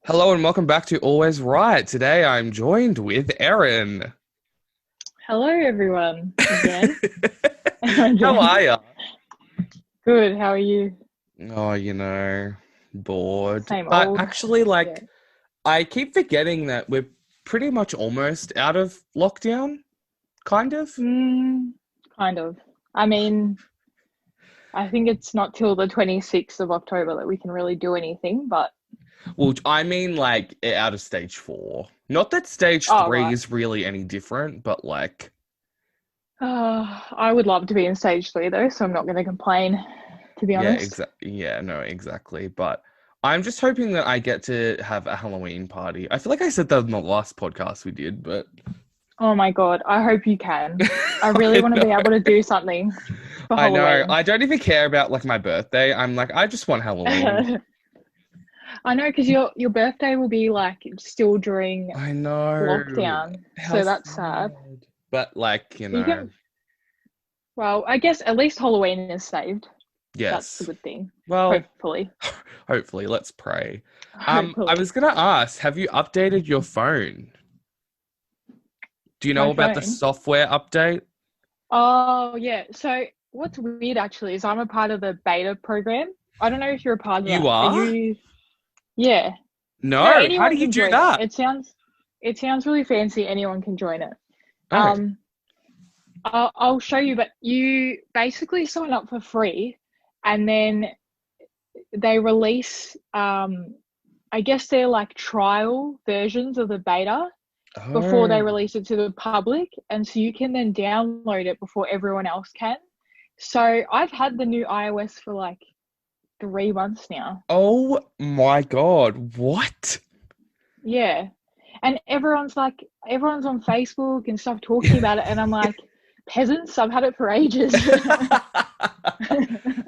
Hello and welcome back to Always Right. Today I'm joined with Erin. Hello, everyone, again. How Again. are you? Good. How are you? Oh, bored. Same But old. actually, Yeah. I keep forgetting that we're pretty much almost out of lockdown, kind of. Mm, kind of. I mean, I think it's not till the 26th of October that we can really do anything, but Well, I mean, out of stage four. Not that stage oh, three right. is really any different, but I would love to be in stage three though, so I'm not going to complain, to be yeah, honest. exactly. Yeah, no, exactly. But I'm just hoping that I get to have a Halloween party. I feel like I said that in the last podcast we did, but. Oh my God. I hope you can. I really I want to know. be able to do something for I know. Halloween. I don't even care about my birthday. I'm like, I just want Halloween. I know because your birthday will be like still during I know. lockdown, How so that's sad. sad. But You can, well, I guess at least Halloween is saved. That's the yes. good thing. Well, Hopefully. hopefully, let's pray. I was Hopefully. gonna ask, have you updated your phone? Do you know My about the phone. software update? Oh, yeah. So what's weird actually is I'm a part of the beta program. I don't know if you're a part of You that. Are are? you? Yeah. No, No. How do anyone you can do join it. that? It sounds really fancy. Anyone can join it. Oh. Um, I'll show you, but you basically sign up for free and then they release I guess they're like trial versions of the beta before they Oh. release it to the public. And so you can then download it before everyone else can. So I've had the new iOS for like 3 months now. Oh my God. What? Yeah. And everyone's on Facebook and stuff talking about it. And I'm like, peasants, I've had it for ages.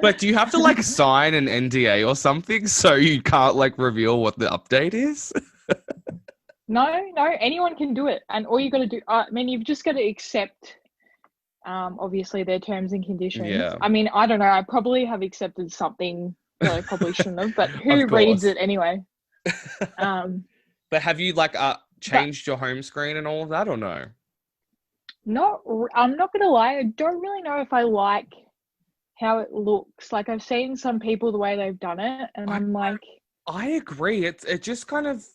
But do you have to sign an NDA or something so you can't reveal what the update is? No, anyone can do it. And all you got to do, I mean, you've just got to accept obviously their terms and conditions. Yeah, I mean, I don't know. I probably have accepted something that I probably shouldn't have, but of who reads course. it anyway? But have you But changed your home screen and all of that or no? not. I'm not gonna lie. I don't really know if I like how it looks. Like I've seen some people the way they've done it, and I I'm like, I agree. It just kind of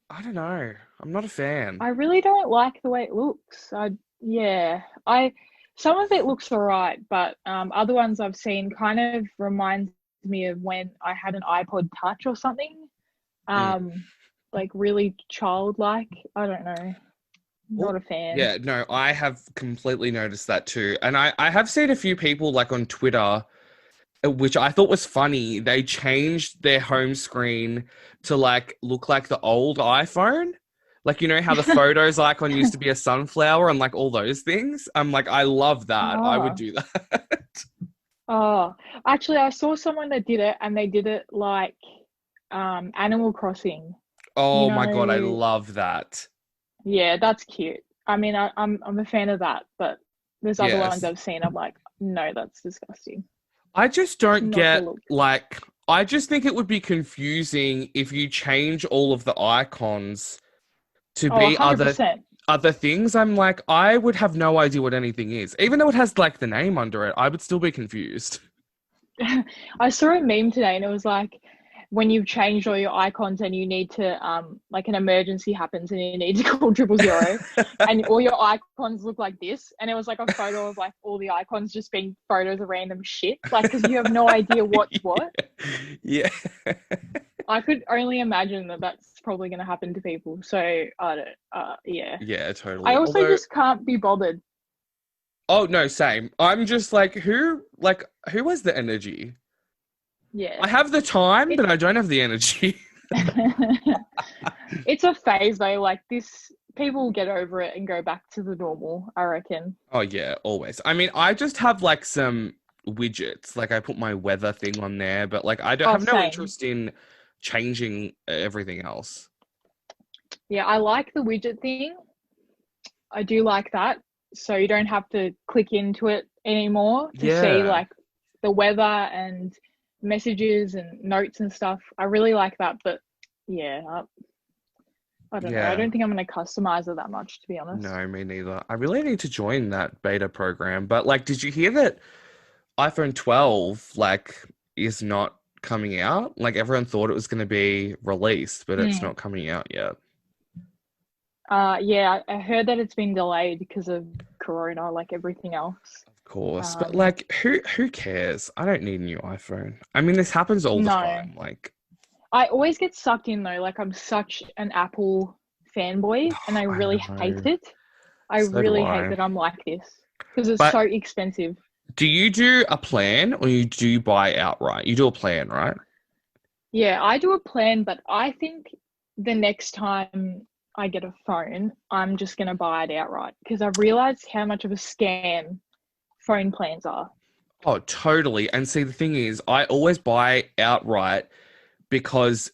I don't know. I'm not a fan. I really don't like the way it looks. Yeah, I some of it looks alright, but other ones I've seen kind of reminds me of when I had an iPod Touch or something. Mm. Um, like really childlike. I don't know. Oh, Not a fan. yeah, no, I have completely noticed that too. And I have seen a few people on Twitter, which I thought was funny. They changed their home screen to look like the old iPhone. Like, you know how the photos icon used to be a sunflower and all those things? I'm like, I love that. I would Oh, do that. oh. Actually, I saw someone that did it, and they did it like Animal Crossing. You Oh my God, I know, love that. yeah, that's cute. I mean, I'm a fan of that, but there's other ones Yes. I've seen. I'm like, no, that's disgusting. I just don't Not the get look. I just think it would be confusing if you change all of the icons to Oh, be 100%. other things. I'm like, I would have no idea what anything is. Even though it has the name under it, I would still be confused. I saw a meme today, and it was like when you've changed all your icons and you need to like an emergency happens and you need to call 000 and all your icons look like this, and it was like a photo of like all the icons just being photos of random shit, like because you have no idea what's what. Yeah. I could only imagine that that's probably going to happen to people, so I don't yeah. Yeah, I totally. also Although, just can't be bothered. oh no, same. I'm just who has the energy? I Yeah, have the time, it's but I don't have the energy. it's a phase though, like this people will get over it and go back to the normal, I reckon. Oh yeah, always. I mean, I just have some widgets. Like I put my weather thing on there, but I don't Oh, have no same. interest in changing everything else. Yeah, I like the widget thing. I do like that. So you don't have to click into it anymore to see Yeah. like the weather and messages and notes and stuff. I really like that. But yeah, I don't know. Yeah. I don't think I'm going to customize it that much, to be honest. No, me neither. I really need to join that beta program. But like, did you hear that iPhone 12 like is not coming out? Like everyone thought it was going to be released, but it's not coming out yet. Yeah, I heard that it's been delayed because of Corona, like everything else. Of course, but like, who cares? I don't need a new iPhone. I mean, this happens all the time. Like, I always get sucked in though. Like I'm such an Apple fanboy, and I really hate it. I really hate that I'm like this because it's so expensive. Do you do a plan or do you buy outright? You do a plan, right? Yeah, I do a plan, but I think the next time I get a phone, I'm just going to buy it outright because I've realized how much of a scam phone plans are. Oh, totally. And see, the thing is, I always buy outright because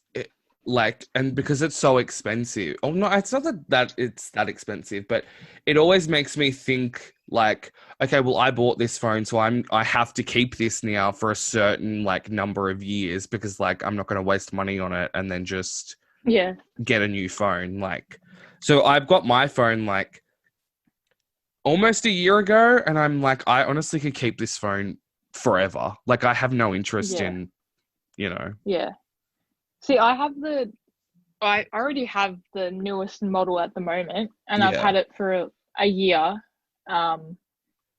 because it's so expensive. Oh no, it's not that it's that expensive, but it always makes me think like, okay, well, I bought this phone, so I have to keep this now for a certain like number of years because like I'm not going to waste money on it and then just get a new phone. Like, so I've got my phone like almost a year ago, and I'm like, I honestly could keep this phone forever. Like, I have no interest in, Yeah. See, I already have the newest model at the moment, and I've had it for a year, and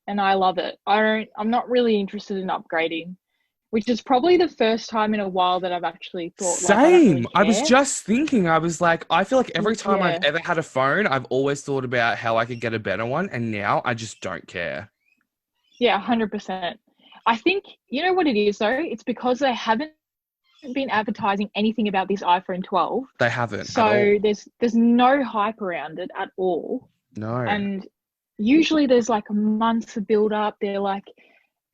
I love it. I'm not really interested in upgrading, which is probably the first time in a while that I've actually thought. Same. Like, I don't really I was just thinking. I was like, I feel like every time Yeah. I've ever had a phone, I've always thought about how I could get a better one, and now I just don't care. Yeah, 100%. I think you know what it is though. It's because they haven't been advertising anything about this iPhone 12. They haven't. So there's no hype around it at all. No. And usually there's like months of build up. They're like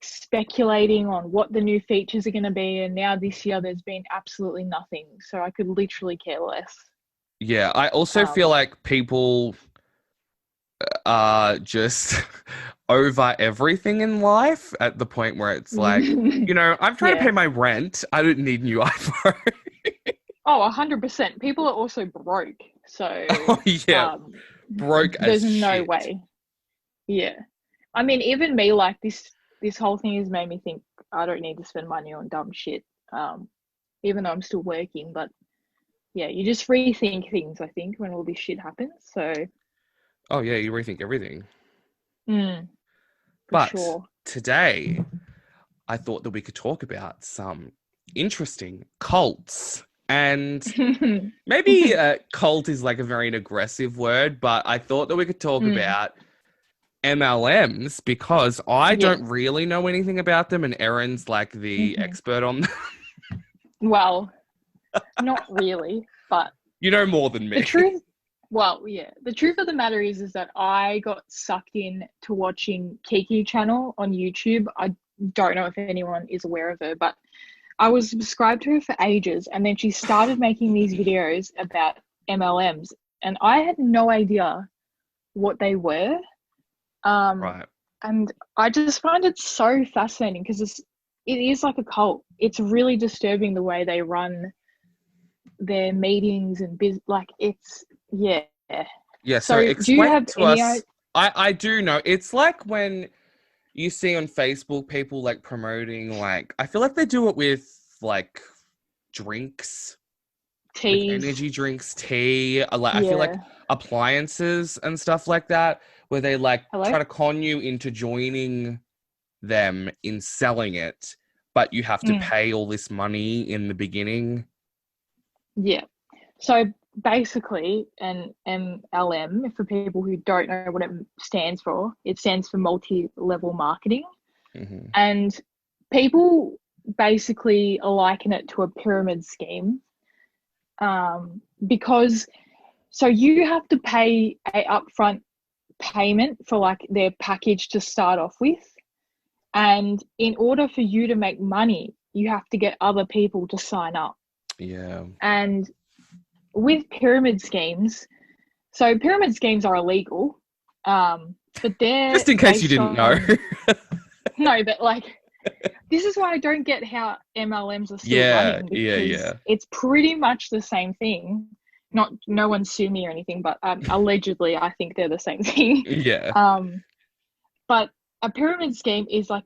speculating on what the new features are going to be, and now this year there's been absolutely nothing. So I could literally care less. Yeah, I also feel like people are just over everything in life at the point where it's like, I'm trying to pay my rent. I don't need a new iPhone. Oh, 100%. People are also broke. So broke as there's no shit. way. Yeah. I mean, even me, like this whole thing has made me think I don't need to spend money on dumb shit. Even though I'm still working, but yeah, you just rethink things, I think, when all this shit happens. So oh yeah, you rethink everything. For sure. Today I thought that we could talk about some interesting cults. And maybe cult is like a very aggressive word, but I thought that we could talk about MLMs because I don't really know anything about them, and Erin's like the expert on them. Well, not really, but you know more than me. The truth of the matter is that I got sucked in to watching Kiki channel on YouTube. I don't know if anyone is aware of her, but I was subscribed to her for ages, and then she started making these videos about MLMs, and I had no idea what they were. Right. And I just find it so fascinating because it is like a cult. It's really disturbing the way they run their meetings and Yeah, so explain do you have to us. I do know. It's like when you see on Facebook people like promoting, like, I feel like they do it with like drinks, teas, energy drinks, tea. I feel like appliances and stuff like that, where they like try to con you into joining them in selling it, but you have to pay all this money in the beginning. Yeah. So basically, an MLM, for people who don't know what it stands for multi-level marketing. Mm-hmm. And people basically liken it to a pyramid scheme because so you have to pay a upfront payment for like their package to start off with. And in order for you to make money, you have to get other people to sign up. Yeah. And with pyramid schemes, so pyramid schemes are illegal, but they're just in case you didn't know. No, but like this is why I don't get how MLMs are still Yeah, running, yeah, because yeah. it's pretty much the same thing. No one sue me or anything, but allegedly I think they're the same thing. Yeah. But a pyramid scheme is like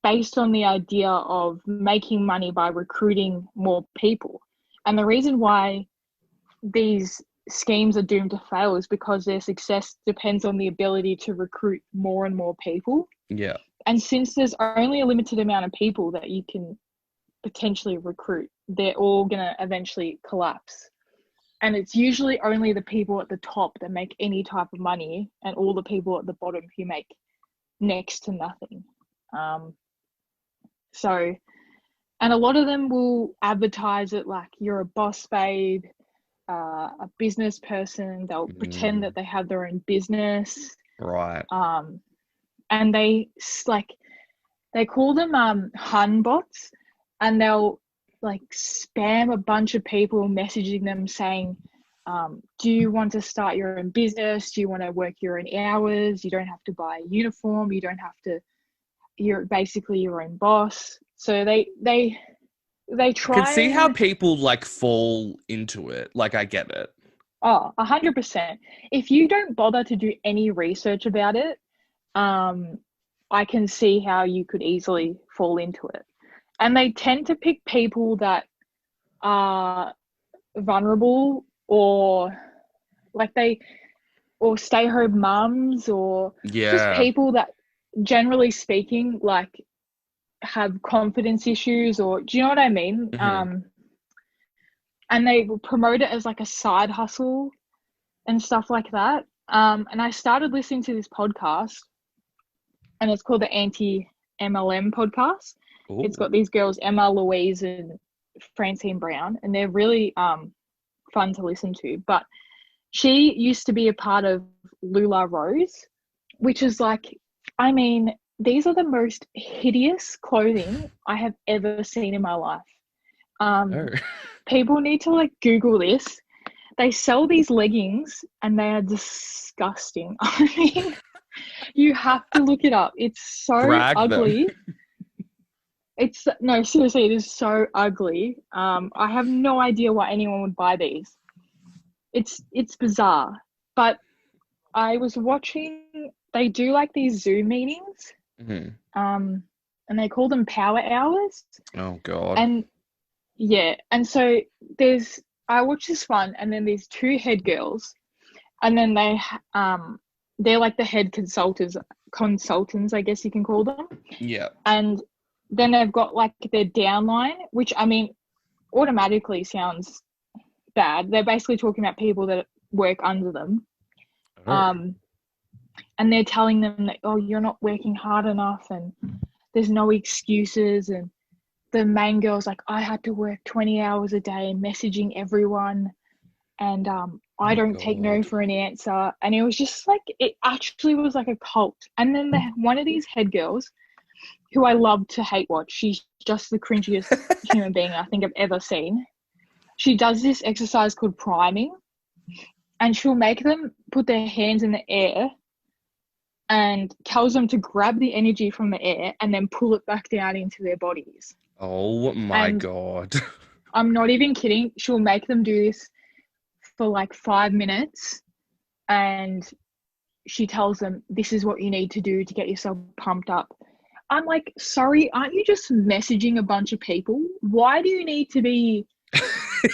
based on the idea of making money by recruiting more people. And the reason why these schemes are doomed to fail is because their success depends on the ability to recruit more and more people. Yeah. And since there's only a limited amount of people that you can potentially recruit, they're all going to eventually collapse. And it's usually only the people at the top that make any type of money, and all the people at the bottom who make next to nothing. So, and a lot of them will advertise it like you're a boss babe, a business person. They'll pretend that they have their own business. Right. And they call them Hun bots, and they'll like spam a bunch of people messaging them saying, do you want to start your own business? Do you want to work your own hours? You don't have to buy a uniform. You don't have to, you're basically your own boss. So they try. I can see how people like fall into it. Like, I get it. Oh, 100%. If you don't bother to do any research about it, I can see how you could easily fall into it. And they tend to pick people that are vulnerable, or or stay-home mums, or just people that, generally speaking, like have confidence issues, or do you know what I mean? Mm-hmm. And they will promote it as like a side hustle and stuff like that. And I started listening to this podcast, and it's called the Anti-MLM podcast. Ooh. It's got these girls, Emma Louise and Francine Brown, and they're really fun to listen to. But she used to be a part of LuLaRoe, which is like, I mean, these are the most hideous clothing I have ever seen in my life. People need to like Google this. They sell these leggings and they are disgusting. I mean, you have to look it up. It's so ugly. No, seriously, it is so ugly. I have no idea why anyone would buy these. It's bizarre. But I was watching, they do like these Zoom meetings. Mm-hmm. And they call them power hours. Oh God. And yeah, and so I watched this one, and then there's two head girls, and then they're like the head consultants, I guess you can call them. Yeah. And then they've got like their downline, which I mean, automatically sounds bad. They're basically talking about people that work under them. Oh. And they're telling them that, oh, you're not working hard enough, and there's no excuses. And the main girl's like, I had to work 20 hours a day messaging everyone, and I don't take no for an answer. And it was just like, it actually was like a cult. And then one of these head girls, who I love to hate watch, she's just the cringiest human being I think I've ever seen. She does this exercise called priming, and she'll make them put their hands in the air and tells them to grab the energy from the air and then pull it back down into their bodies. Oh my God. I'm not even kidding. She'll make them do this for like 5 minutes, and she tells them, this is what you need to do to get yourself pumped up. I'm like, sorry, aren't you just messaging a bunch of people? Why do you need to be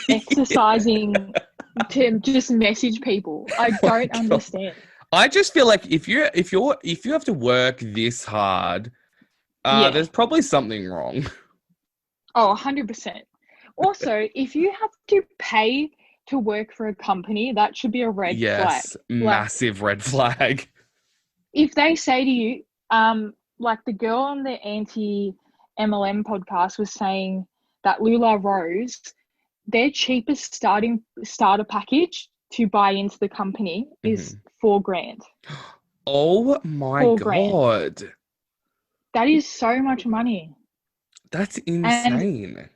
exercising to just message people? I don't understand. I just feel like if you have to work this hard, there's probably something wrong. Oh, 100%. Also, if you have to pay to work for a company, that should be a red flag. Yes, massive red flag. If they say to you, like the girl on the Anti-MLM podcast was saying that LuLaRoe, their cheapest starter package to buy into the company is $4,000. Oh my God. That is so much money. That's insane.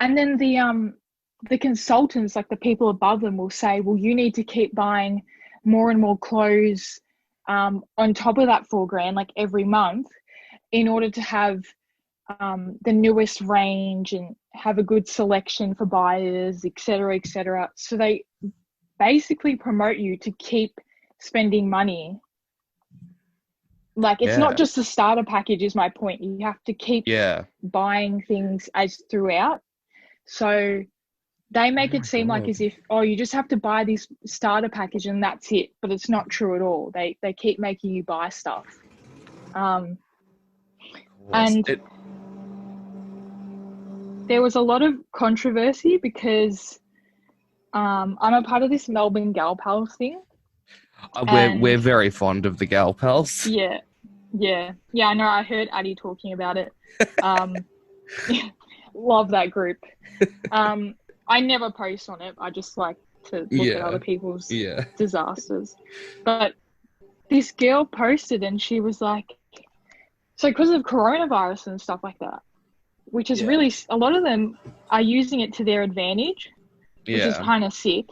And then the consultants, like the people above them, will say, well, you need to keep buying more and more clothes on top of that $4,000, like every month, in order to have the newest range and have a good selection for buyers, etc., etc. So they basically promote you to keep spending money. Like, it's not just the starter package is my point. You have to keep buying things as throughout. So they make it seem like as if, oh, you just have to buy this starter package and that's it. But it's not true at all. They keep making you buy stuff. And there was a lot of controversy because I'm a part of this Melbourne Gal Pals thing. We're very fond of the Gal Pals. Yeah. I know. I heard Addie talking about it. Love that group. I never post on it. I just like to look at other people's disasters. But this girl posted and she was like, so because of coronavirus and stuff like that, which is really, a lot of them are using it to their advantage, which is kind of sick.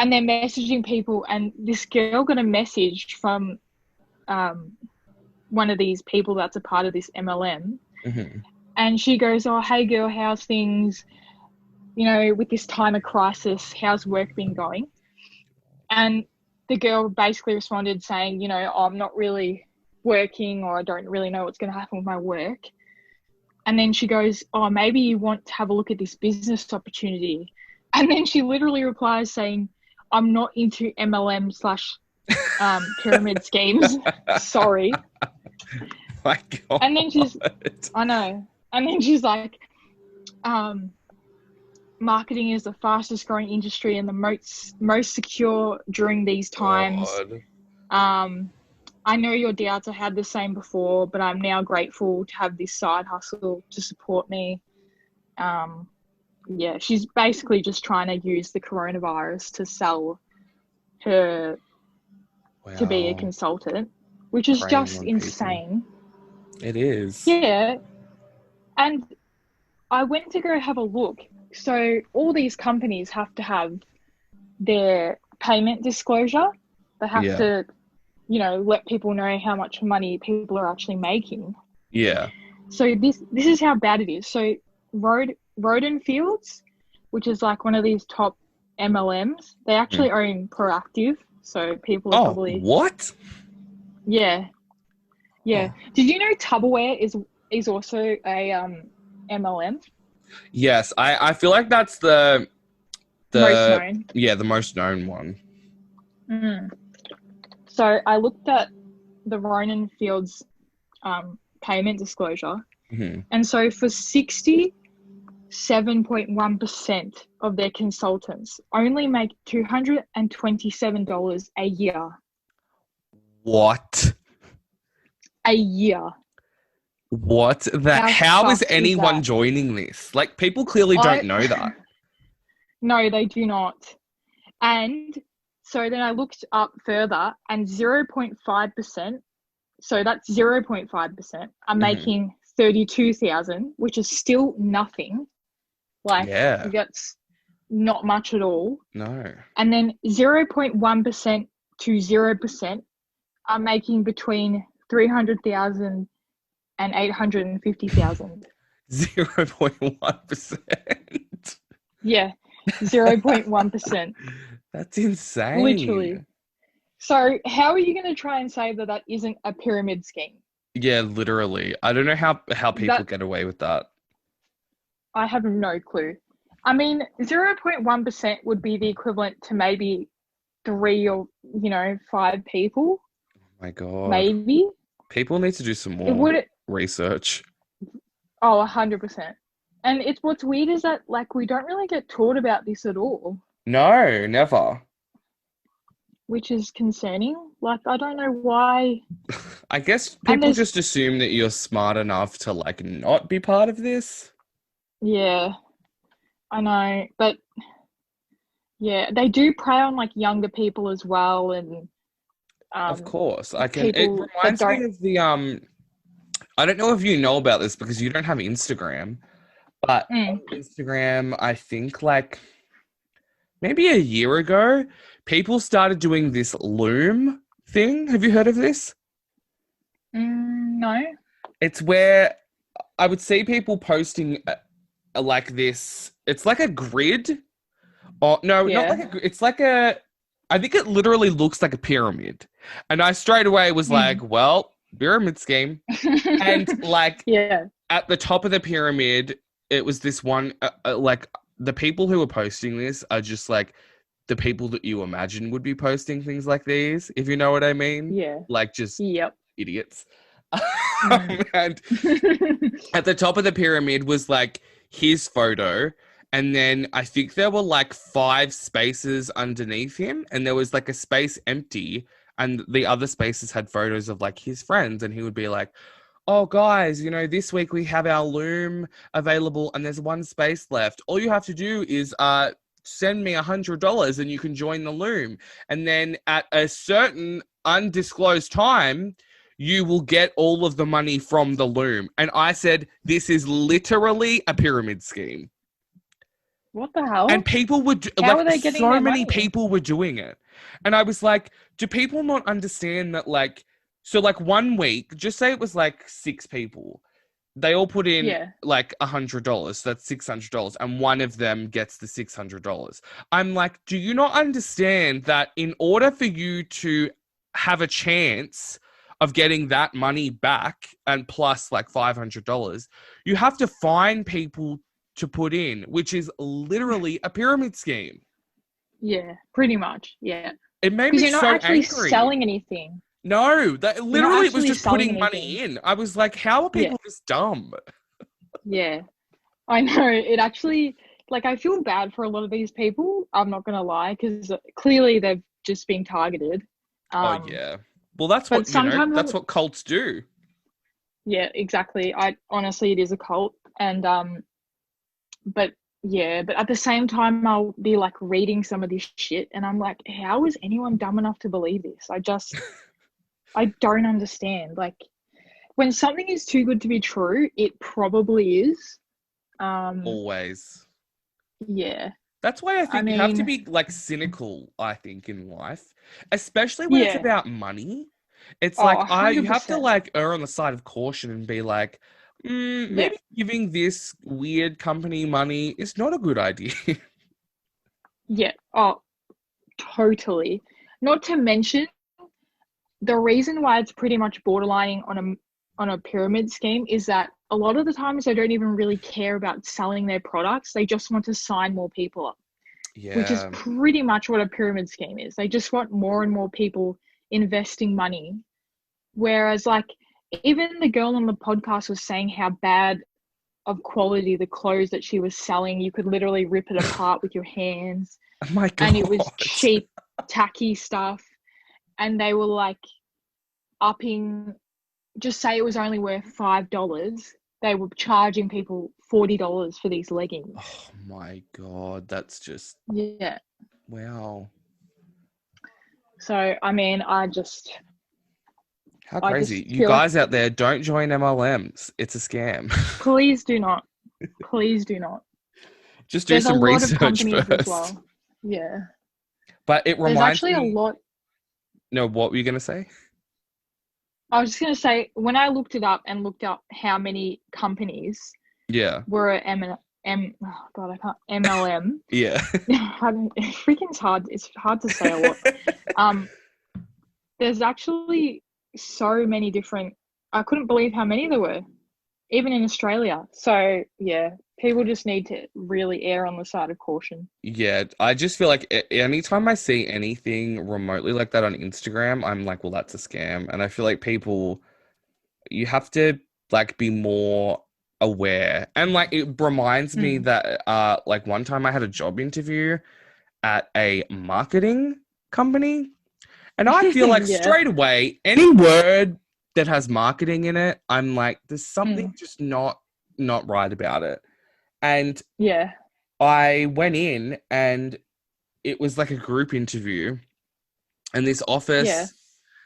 And they're messaging people, and this girl got a message from one of these people that's a part of this MLM. Mm-hmm. And she goes, oh, hey girl, how's things? You know, with this time of crisis, how's work been going? And the girl basically responded saying, you know, oh, I'm not really working, or I don't really know what's going to happen with my work. And then she goes, oh, maybe you want to have a look at this business opportunity. And then she literally replies saying, I'm not into MLM / pyramid schemes. Sorry. My God. And then I know. And then she's like, marketing is the fastest growing industry and the most secure during these times. I know your doubts. I had the same before, but I'm now grateful to have this side hustle to support me. She's basically just trying to use the coronavirus to sell her to be a consultant, which is just insane. It is. Yeah. And I went to go have a look. So all these companies have to have their payment disclosure. They have to, you know, let people know how much money people are actually making. Yeah. So this is how bad it is. So Roden Fields, which is like one of these top MLMs, they actually own Proactive. So people are probably... what? Yeah. Yeah. Oh. Did you know Tupperware is also a MLM? Yes. I feel like that's the most known. Yeah, the most known one. Mm. So I looked at the Roden Fields payment disclosure. Mm-hmm. And so for 67.1% of their consultants only make $227 a year. What? A year. What? How is anyone joining this? Like, people clearly don't know that. No, they do not. And so then I looked up further, and 0.5%, so that's 0.5%, are making 32,000, which is still nothing. Like, that's not much at all. No. And then 0.1% to 0% are making between 300,000 and 850,000. 0.1%. Yeah, 0.1%. That's insane. Literally. So how are you going to try and say that isn't a pyramid scheme? Yeah, literally. I don't know how people get away with that. I have no clue. I mean, 0.1% would be the equivalent to maybe 3 or 5 people. Oh my God. Maybe. People need to do some more research. Oh, 100%. And what's weird is that, like, we don't really get taught about this at all. No, never. Which is concerning. Like, I don't know why. I guess people just assume that you're smart enough to, like, not be part of this. Yeah, I know. But, yeah, they do prey on, like, younger people as well. And of course. It reminds me of the... I don't know if you know about this because you don't have Instagram. But on Instagram, I think, like, maybe a year ago, people started doing this Loom thing. Have you heard of this? No. It's where I would see people posting like this. It's like a grid. Oh, no, not like a grid. It's like I think it literally looks like a pyramid. And I straight away was like, well, pyramid scheme. And like at the top of the pyramid, it was this one, like the people who are posting this are just like the people that you imagine would be posting things like these, if you know what I mean. Yeah. Like just idiots. Mm. And at the top of the pyramid was like his photo. And then I think there were like 5 spaces underneath him. And there was like a space empty. And the other spaces had photos of like his friends. And he would be like, oh, guys, you know, this week we have our Loom available and there's 1 space left. All you have to do is send me $100 and you can join the Loom. And then at a certain undisclosed time, you will get all of the money from the Loom. And I said, this is literally a pyramid scheme. What the hell? And people would, How are they getting so their many money? people were doing it. And I was like, do people not understand that, like, so like 1 week, just say it was like 6 people. They all put in like $100. So that's $600. And one of them gets the $600. I'm like, do you not understand that in order for you to have a chance of getting that money back and plus like $500, you have to find people to put in, which is literally a pyramid scheme. Yeah, pretty much. Yeah. It made me so angry. Because you're not actually selling anything. No, that literally it was just putting money in. I was like, how are people this dumb? Yeah. I know. It actually, like, I feel bad for a lot of these people. I'm not going to lie, because clearly they've just been targeted. Oh, yeah. Well, that's what, that's what cults do. Yeah, exactly. Honestly, it is a cult. And, but at the same time, I'll be like reading some of this shit and I'm like, how is anyone dumb enough to believe this? I don't understand. Like, when something is too good to be true, it probably is. Always. Yeah. That's why I think you have to be like cynical, I think, in life, especially when it's about money. It's like, you have to like err on the side of caution and be like, maybe giving this weird company money is not a good idea. Yeah. Oh, totally. Not to mention, the reason why it's pretty much borderlining on a pyramid scheme is that a lot of the times they don't even really care about selling their products. They just want to sign more people up. Yeah. Which is pretty much what a pyramid scheme is. They just want more and more people investing money. Whereas, like, even the girl on the podcast was saying how bad of quality the clothes that she was selling, you could literally rip it apart with your hands. Oh my God. And it was cheap, tacky stuff. And they were like upping, just say it was only worth $5. They were charging people $40 for these leggings. Oh my God. That's just. Yeah. Wow. So, I mean, How crazy. You guys out there, don't join MLMs. It's a scam. Please do not. Please do not. Just do some research first. As well. Yeah. But it reminds me. There's actually a lot. No, what were you going to say? I was just going to say, when I looked it up and looked up how many companies were at MLM. Yeah. It's hard to say a lot. There's actually so many different, I couldn't believe how many there were, even in Australia. So yeah, people just need to really err on the side of caution. Yeah, I just feel like anytime I see anything remotely like that on Instagram, I'm like, well, that's a scam. And I feel like you have to like be more aware. And like, it reminds me that like one time I had a job interview at a marketing company. And I feel like straight away, any word that has marketing in it, I'm like, there's something just not right about it. And I went in and it was like a group interview. And this office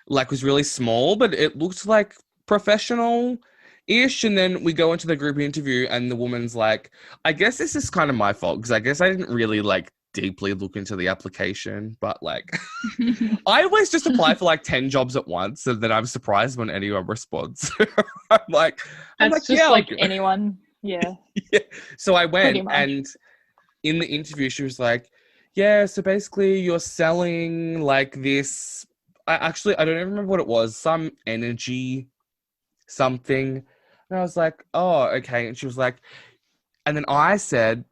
like was really small, but it looked like professional-ish. And then we go into the group interview and the woman's like, I guess this is kind of my fault because I guess I didn't really like deeply look into the application. But like, I always just apply for like 10 jobs at once, and then I'm surprised when anyone responds. That's just yeah, like anyone. Yeah. yeah. So I Pretty went, much. and in the interview, she was like, yeah, so basically you're selling like this. I don't even remember what it was, some energy something. And I was like, oh, okay. And she was like, and then I said,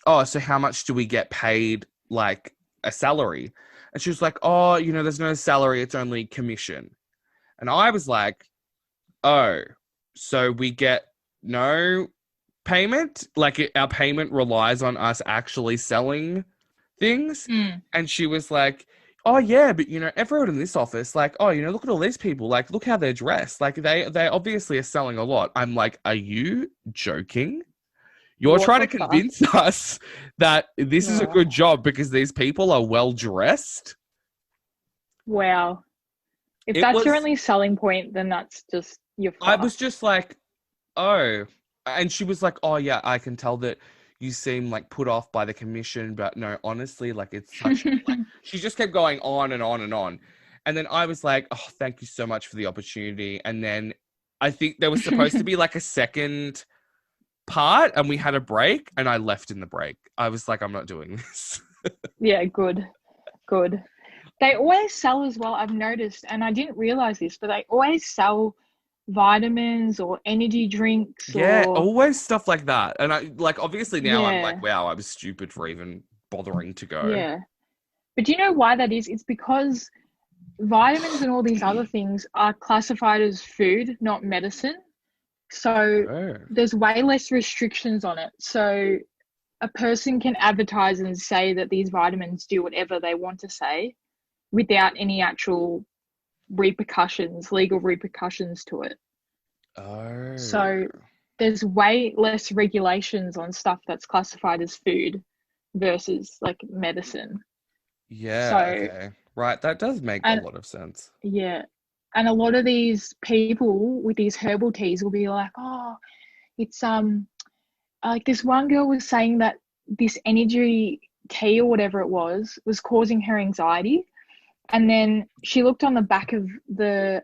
oh, so how much do we get paid, like a salary? And she was like, oh, there's no salary, it's only commission. And I was like, oh, so we get no payment? Like our payment relies on us actually selling things? And she was like, oh yeah, but everyone in this office, like, oh, look at all these people, like, look how they're dressed, like they obviously are selling a lot. I'm like, are you joking? You're What trying to the fuck? convince us that this is a Yeah. good job because these people are well dressed? Wow. If It that's your was- only selling point, then that's just you're I fucked. was just like, oh. And she was like, oh yeah, I can tell that you seem like put off by the commission, but no, honestly, like it's such like, she just kept going on and on and on. And then I was like, oh, thank you so much for the opportunity. And then I think there was supposed to be like a second part, and we had a break, and I left in the break. I was like, I'm not doing this. Yeah, good. They always sell as well, I've noticed, and I didn't realize this, but they always sell vitamins or energy drinks Yeah, or always stuff like that. And I like, obviously now I'm yeah, like, wow, I was stupid for even bothering to go. yeah. But do you know why that is? It's because vitamins and all these other things are classified as food, not medicine. So Oh. there's way less restrictions on it. So a person can advertise and say that these vitamins do whatever they want to say without any actual legal repercussions to it. Oh. So there's way less regulations on stuff that's classified as food versus like medicine. Yeah, So, okay. Right, that does make a lot of sense. Yeah. And a lot of these people with these herbal teas will be like, oh, it's like this one girl was saying that this energy tea or whatever it was causing her anxiety. And then she looked on the back of the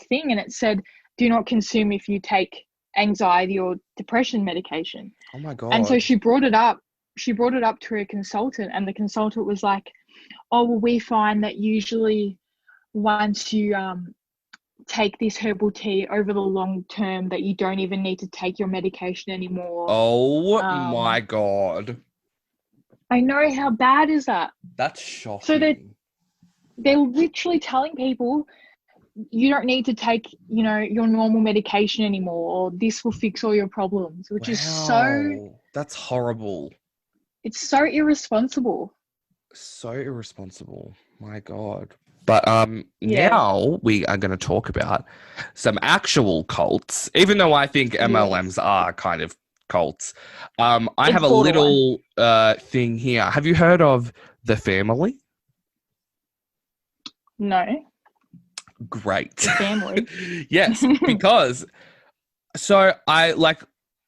thing and it said, do not consume if you take anxiety or depression medication. Oh my God. And so she brought it up to her consultant, and the consultant was like, oh, well, we find that usually once you take this herbal tea over the long term that you don't even need to take your medication anymore. Oh my God. I know, how bad is that? That's shocking. So they're literally telling people you don't need to take, your normal medication anymore, or this will fix all your problems, which is that's horrible. It's so irresponsible. So irresponsible. My God. But Yeah. now we are going to talk about some actual cults, even though I think MLMs are kind of cults. I have a little thing here. Have you heard of The Family? No. Great. The Family. Yes, because so I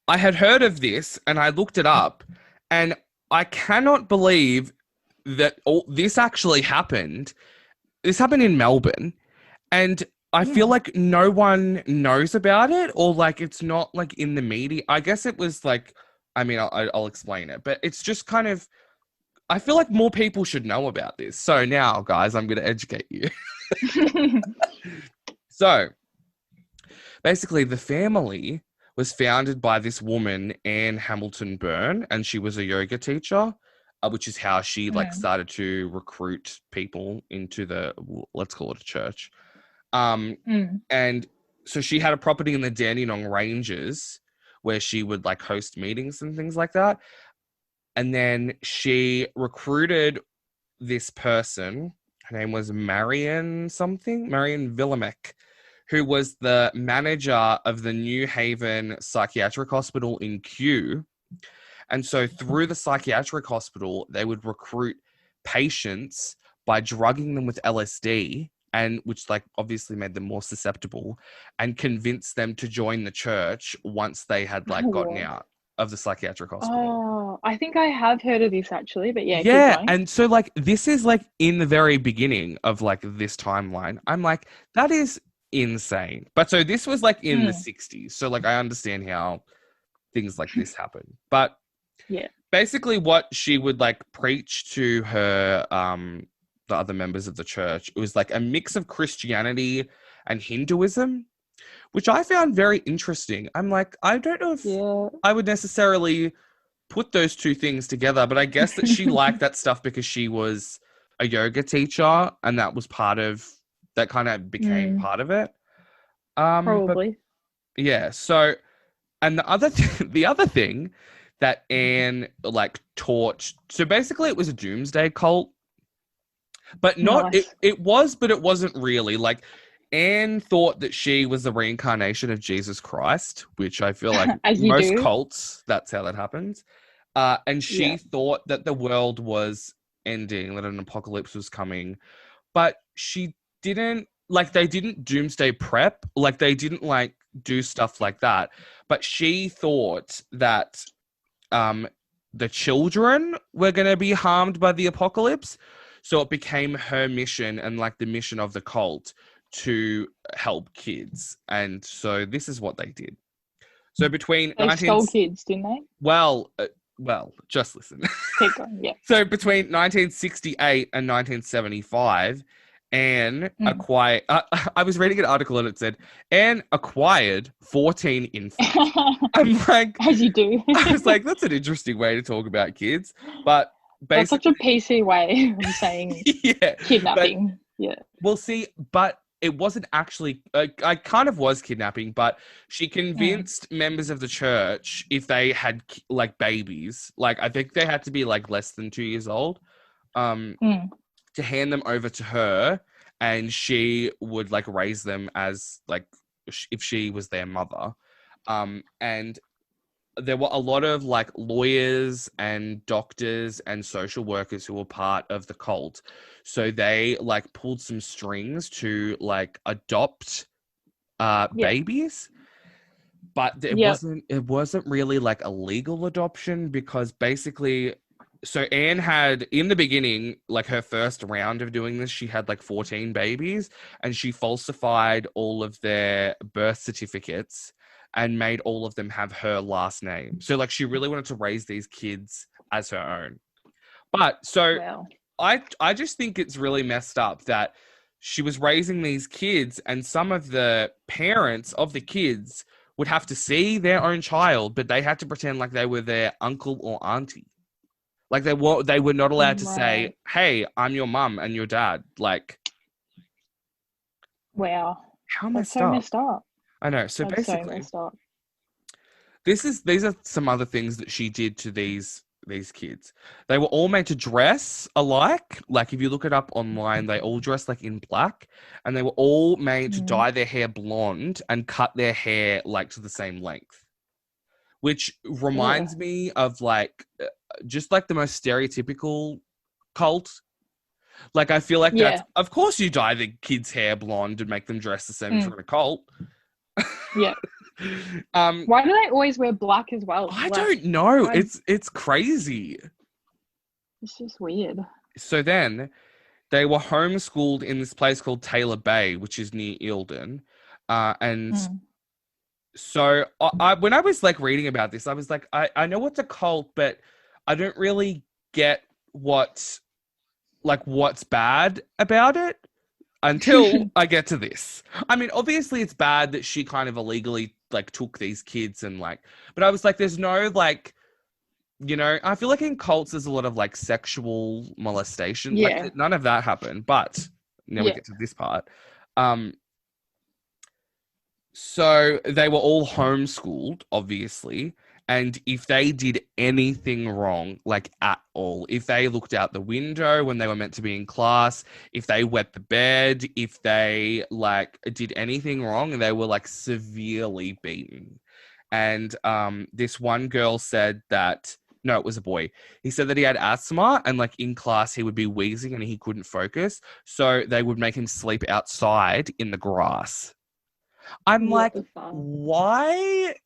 had heard of this and I looked it up, and I cannot believe that this actually happened. This happened in Melbourne, and I feel like no one knows about it, or like it's not like in the media. I guess it was like, I mean, I'll explain it, but it's just kind of, I feel like more people should know about this. So now, guys, I'm going to educate you. So basically, The Family was founded by this woman, Anne Hamilton Byrne, and she was a yoga teacher, which is how she started to recruit people into let's call it a church. And so she had a property in the Dandenong Ranges where she would like host meetings and things like that. And then she recruited this person. Her name was Marion Villamek, who was the manager of the New Haven Psychiatric Hospital in Kew. And so through the psychiatric hospital, they would recruit patients by drugging them with LSD, and which like obviously made them more susceptible, and convince them to join the church once they had like gotten out. of the psychiatric hospital. Oh, I think I have heard of this actually, but yeah, keep Yeah, going. and so like this is like in the very beginning of like this timeline. I'm like, that is insane. But so this was like in the Mm, 60s. So like I understand how things like this happen. But yeah. basically what she would like preach to her the other members of the church, it was like a mix of Christianity and Hinduism, which I found very interesting. I'm like, I don't know if Yeah. I would necessarily put those two things together, but I guess that she liked that stuff because she was a yoga teacher and that was part of that kind of became Mm, part of it. But probably. yeah, so and the other thing that Anne like taught, so basically it was a doomsday cult, but not Nice. it was, but it wasn't really. Like Anne thought that she was the reincarnation of Jesus Christ, which I feel like As you most do. cults, that's how that happens. And she Yeah. thought that the world was ending, that an apocalypse was coming, but she didn't like they didn't doomsday prep, like they didn't like do stuff like that. But she thought that um the children were going to be harmed by the apocalypse, so it became her mission and like the mission of the cult to help kids. And so this is what they did. So between They 19 stole kids, didn't they? well well just listen. Keep going. Yeah. So between 1968 and 1975, Anne Mm. acquired. I was reading an article and it said Anne acquired 14 infants. I'm like, As you do. I was like, that's an interesting way to talk about kids, but That's such a basically, PC way of saying yeah. But kidnapping. Yeah. we'll see. But it wasn't actually. I kind of was kidnapping, but she Mm. convinced members of the church if they had like babies, like I think they had to be like less than 2 years old. Mm. To hand them over to her and she would like raise them as like if she was their mother. And there were a lot of like lawyers and doctors and social workers who were part of the cult, so they like pulled some strings to like adopt Yeah. babies, but Yep. it wasn't really like a legal adoption because basically, so Anne had in the beginning, like her first round of doing this, she had like 14 babies and she falsified all of their birth certificates and made all of them have her last name. So like she really wanted to raise these kids as her own. But so Wow. I just think it's really messed up that she was raising these kids and some of the parents of the kids would have to see their own child, but they had to pretend like they were their uncle or auntie. Like they were not allowed to Right. say, "Hey, I'm your mum and your dad." Like, Wow. how That's messed so up. messed up. I know. So That's so basically, messed up. these are some other things that she did to these kids. They were all made to dress alike. Like if you look it up online, they all dress like in black, and they were all made to Mm. dye their hair blonde and cut their hair like to the same length. Which Ugh. reminds me of like just like the most stereotypical cult. Like I feel like that's Yeah. of course you dye the kids' hair blonde and make them dress the same if Mm. you're in a cult. Yeah. um, Why do they always wear black as well? I Like, don't know. I, It's crazy. it's just weird. So then they were homeschooled in this place called Taylor Bay, which is near Eildon. And Mm. so when I was like reading about this, I was like, I know what's a cult, but I don't really get what's bad about it until I get to this. I mean, obviously it's bad that she kind of illegally like took these kids and like, but I was like, there's no like, I feel like in cults there's a lot of like sexual molestation. Yeah. Like none of that happened, but now we Yeah. get to this part. Um, So they were all homeschooled, obviously. And if they did anything wrong, like at all, if they looked out the window when they were meant to be in class, if they wet the bed, if they like did anything wrong, they were like severely beaten. And this one girl said that, no, it was a boy. He said that he had asthma and like in class he would be wheezing and he couldn't focus. So they would make him sleep outside in the grass. I'm What like, the fuck? why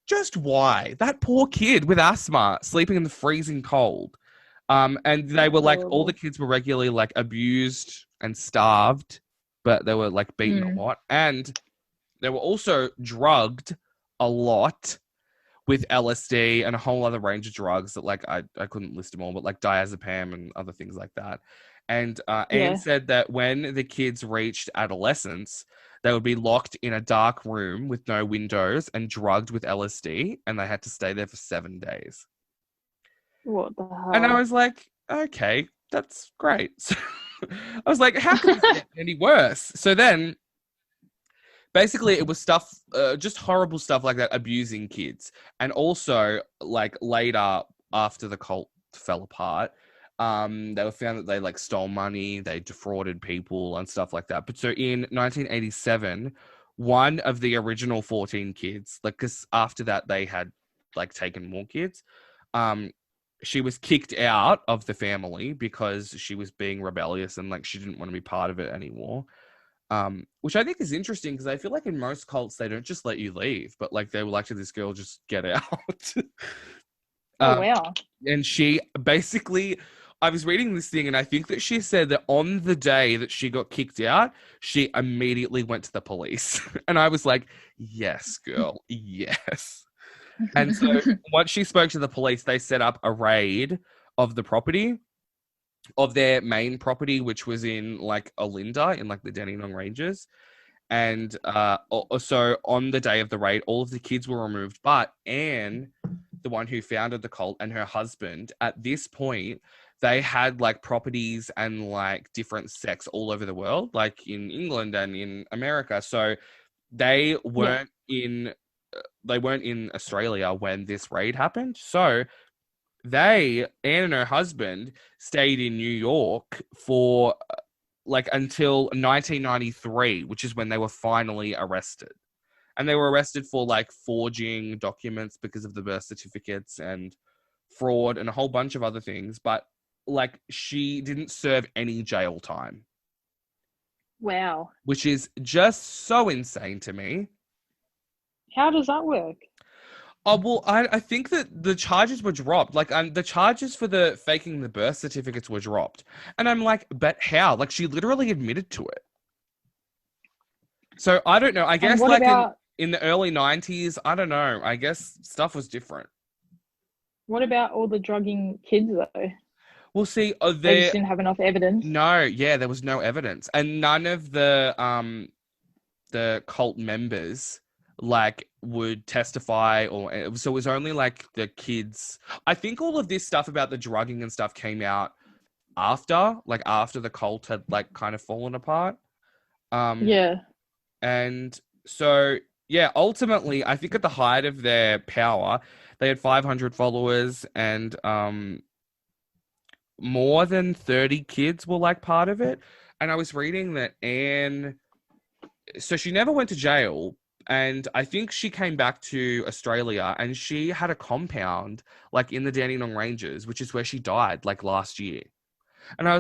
just why? That poor kid with asthma sleeping in the freezing cold. And they were like, all the kids were regularly like abused and starved, but they were like beaten a lot. And they were also drugged a lot with LSD and a whole other range of drugs that like I couldn't list them all, but like diazepam and other things like that. And Anne said that when the kids reached adolescence, they would be locked in a dark room with no windows and drugged with LSD, and they had to stay there for 7 days. What the hell? And I was like, okay, that's great. So I was like, how could this get any worse? So then, basically, it was stuff, just horrible stuff like that, abusing kids. And also, like, later, after the cult fell apart, they were found that they, like, stole money, they defrauded people and stuff like that. But so in 1987, one of the original 14 kids, like, because after that, they had, like, taken more kids, she was kicked out of the family because she was being rebellious and, like, she didn't want to be part of it anymore. Which I think is interesting because I feel like in most cults they don't just let you leave, but like they were like to this girl, just get out. Wow. And she basically, I was reading this thing and I think that she said that on the day that she got kicked out, she immediately went to the police. And I was like, yes, girl, yes. And so once she spoke to the police, they set up a raid of the property, of their main property, which was in like Olinda in like the Dandenong Ranges. And so on the day of the raid, all of the kids were removed, but Anne, the one who founded the cult, and her husband, at this point, they had like properties and like different sects all over the world, like in England and in America. So they weren't in Australia when this raid happened. So Anne and her husband, stayed in New York for like until 1993, which is when they were finally arrested. And they were arrested for like forging documents because of the birth certificates and fraud and a whole bunch of other things. But like she didn't serve any jail time. Wow. Which is just so insane to me. How does that work? Oh, well, I think that the charges were dropped. Like, the charges for the faking the birth certificates were dropped. And I'm like, but how? Like, she literally admitted to it. So, I don't know. I guess, like, in the early 90s, I don't know. I guess stuff was different. What about all the drugging kids, though? Well, see, they just didn't have enough evidence. No, yeah, there was no evidence. And none of the cult members like would testify, or so it was only like the kids. I think all of this stuff about the drugging and stuff came out after the cult had like kind of fallen apart. And so ultimately I think at the height of their power they had 500 followers, and more than 30 kids were like part of it. And I was reading that Anne, so she never went to jail. And I think she came back to Australia and she had a compound like in the Dandenong Ranges, which is where she died like last year. And I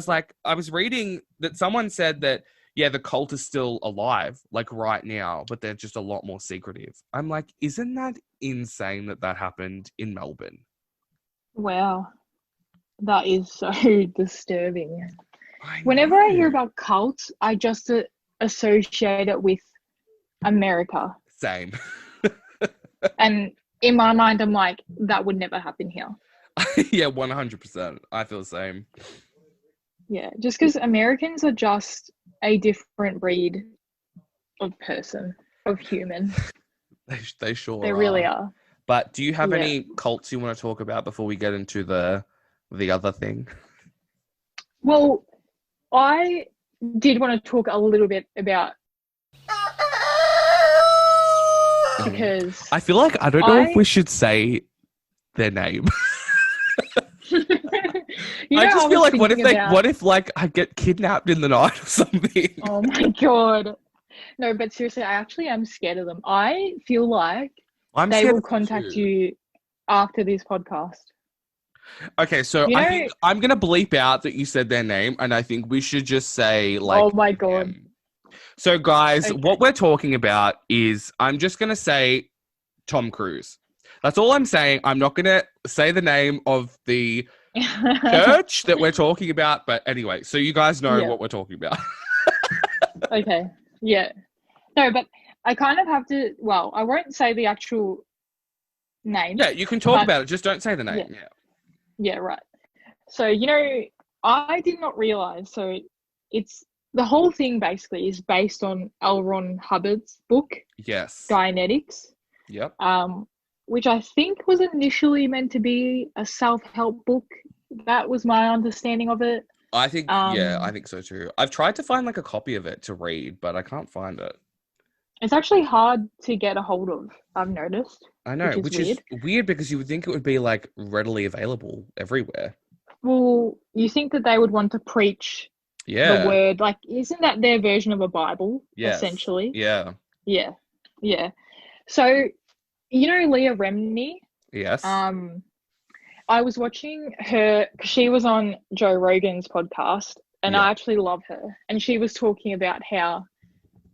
was reading that someone said that, yeah, the cult is still alive like right now, but they're just a lot more secretive. I'm like, isn't that insane that happened in Melbourne? Wow. That is so disturbing. Whenever I hear about cults, I just associate it with America. Same. And in my mind, I'm like, that would never happen here. Yeah, 100%. I feel the same. Yeah, just because Americans are just a different breed of person, of human. They sure They really are. But do you have any cults you want to talk about before we get into the other thing? Well, I did want to talk a little bit about, because I feel like I don't know if we should say their name. I just feel like what if like I get kidnapped in the night or something? Oh my god. No, but seriously, I actually am scared of them. I feel like they will contact you after this podcast. Okay, so I think I'm going to bleep out that you said their name, and I think we should just say like, oh my god. So guys, what we're talking about is, I'm just going to say Tom Cruise. That's all I'm saying. I'm not going to say the name of the church that we're talking about. But anyway, so you guys know Yeah. what we're talking about. Okay. Yeah. No, but I kind of have to, well, I won't say the actual name. Yeah, you can talk but about it. Just don't say the name. Yeah. Yeah, right. So, I did not realize. So, it's the whole thing basically is based on L. Ron Hubbard's book, Yes. Dianetics, Yep. which I think was initially meant to be a self-help book. That was my understanding of it. I think, I think so too. I've tried to find like a copy of it to read, but I can't find it. It's actually hard to get a hold of, I've noticed. I know, which is weird because you would think it would be like readily available everywhere. Well, you think that they would want to preach the word, like, isn't that their version of a Bible, essentially? Yeah. Yeah. Yeah. So, Leah Remini? Yes. I was watching her, because she was on Joe Rogan's podcast, and I actually love her. And she was talking about how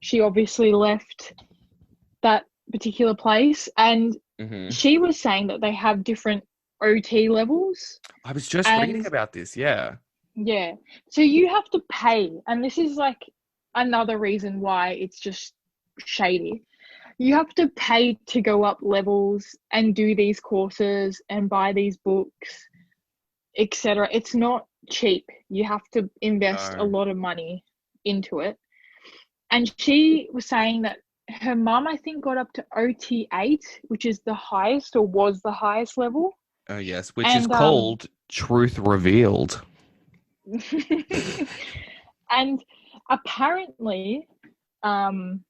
she obviously left that particular place, and she was saying that they have different OT levels. I was just reading about this, yeah. Yeah. So you have to pay, and this is like another reason why it's just shady. You have to pay to go up levels and do these courses and buy these books, etc. It's not cheap. You have to invest a lot of money into it. And she was saying that her mum, I think, got up to OT8, which is the highest, or was the highest level. Oh, yes, which is called Truth Revealed. And apparently, I'm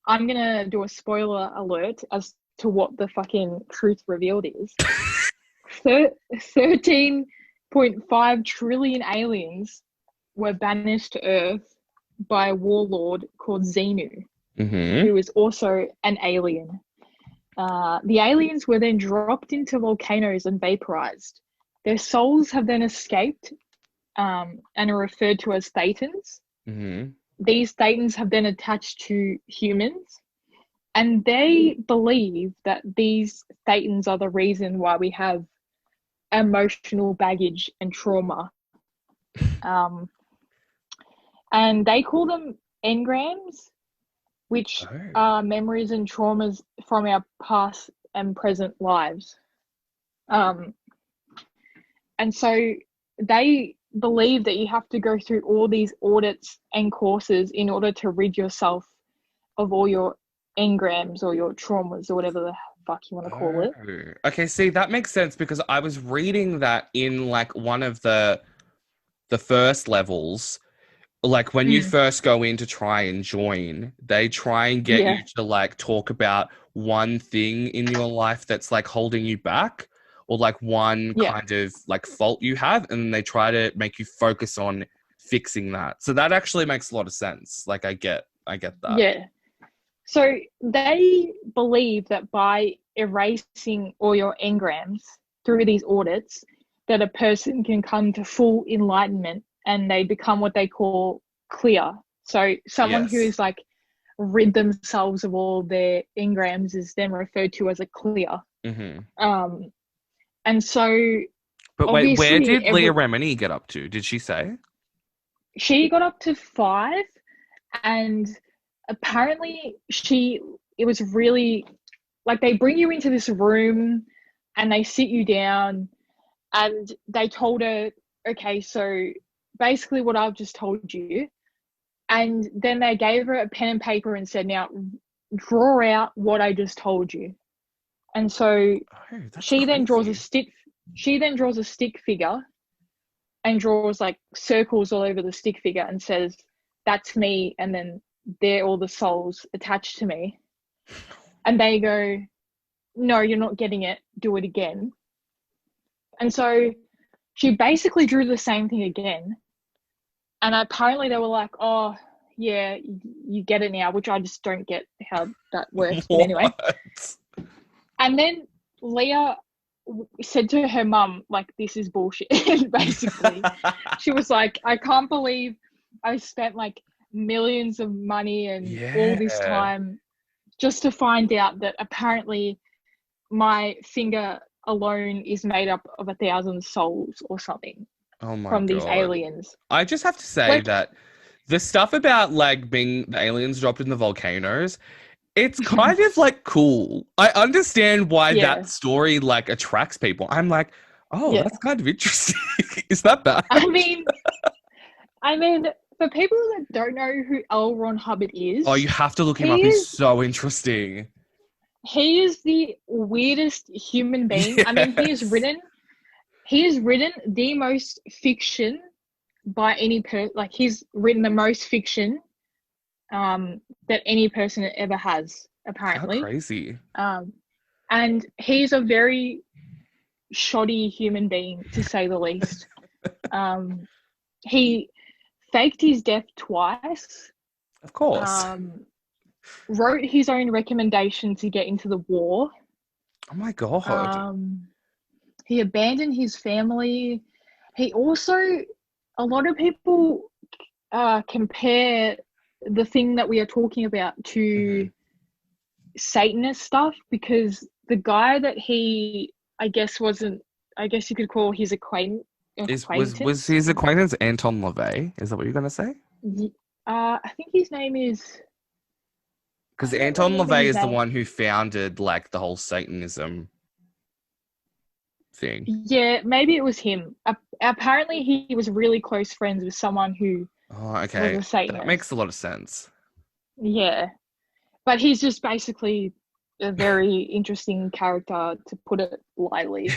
going to do a spoiler alert as to what the fucking Truth Revealed is. 13.5 trillion aliens were banished to Earth by a warlord called Xenu, who is also an alien. The aliens were then dropped into volcanoes and vaporized. Their souls have then escaped and are referred to as Thetans. These Thetans have been attached to humans, and they believe that these Thetans are the reason why we have emotional baggage and trauma. And they call them engrams, which are memories and traumas from our past and present lives. And so they believe that you have to go through all these audits and courses in order to rid yourself of all your engrams or your traumas or whatever the fuck you want to call it. Okay, see, that makes sense because I was reading that in like one of the first levels, like when you first go in to try and join, they try and get you to like talk about one thing in your life that's like holding you back, or like one kind of like fault you have, and they try to make you focus on fixing that. So that actually makes a lot of sense. Like I get that. Yeah. So they believe that by erasing all your engrams through these audits, that a person can come to full enlightenment and they become what they call clear. So someone who is like rid themselves of all their engrams is then referred to as a clear. And so, but wait, where did Leah Remini get up to? Did she say? She got up to 5, and apparently it was really like they bring you into this room and they sit you down and they told her, okay, so basically what I've just told you. And then they gave her a pen and paper and said, now draw out what I just told you. And so she then draws a stick figure and draws like circles all over the stick figure and says, that's me. And then they're all the souls attached to me. And they go, no, you're not getting it. Do it again. And so she basically drew the same thing again. And apparently they were like, oh, yeah, you get it now, which I just don't get how that works. But anyway. And then Leah said to her mum, like, this is bullshit, basically. She was like, I can't believe I spent like millions of money and all this time just to find out that apparently my finger alone is made up of 1,000 souls or something Oh my from these God. aliens. I just have to say Like- that the stuff about like being the aliens dropped in the volcanoes, it's kind of like cool. I understand why Yeah. that story like attracts people. I'm like, oh, Yeah. that's kind of interesting. Is that bad? I mean, for people that don't know who L. Ron Hubbard is, Oh, you have to look him up. He's so interesting. he is the weirdest human being. I mean, he has Yes. written the most fiction by any person. Like, he's written the most fiction that any person ever has, How apparently. crazy. And he's a very shoddy human being, to say the least. He faked his death twice. Of course. Wrote his own recommendation to get into the war. Oh my God. He abandoned his family. He also, a lot of people compare the thing that we are talking about to Satanist stuff, because the guy that he, I guess you could call his acquaintance. Was his acquaintance Anton LaVey? Is that what you're going to say? I think his name is... Because I don't Anton remember LaVey his is the name. one who founded like the whole Satanism thing. Yeah, maybe it was him. Apparently, he was really close friends with someone who Oh, okay. was a Satanist. That makes a lot of sense. Yeah. But he's just basically a very interesting character, to put it lightly.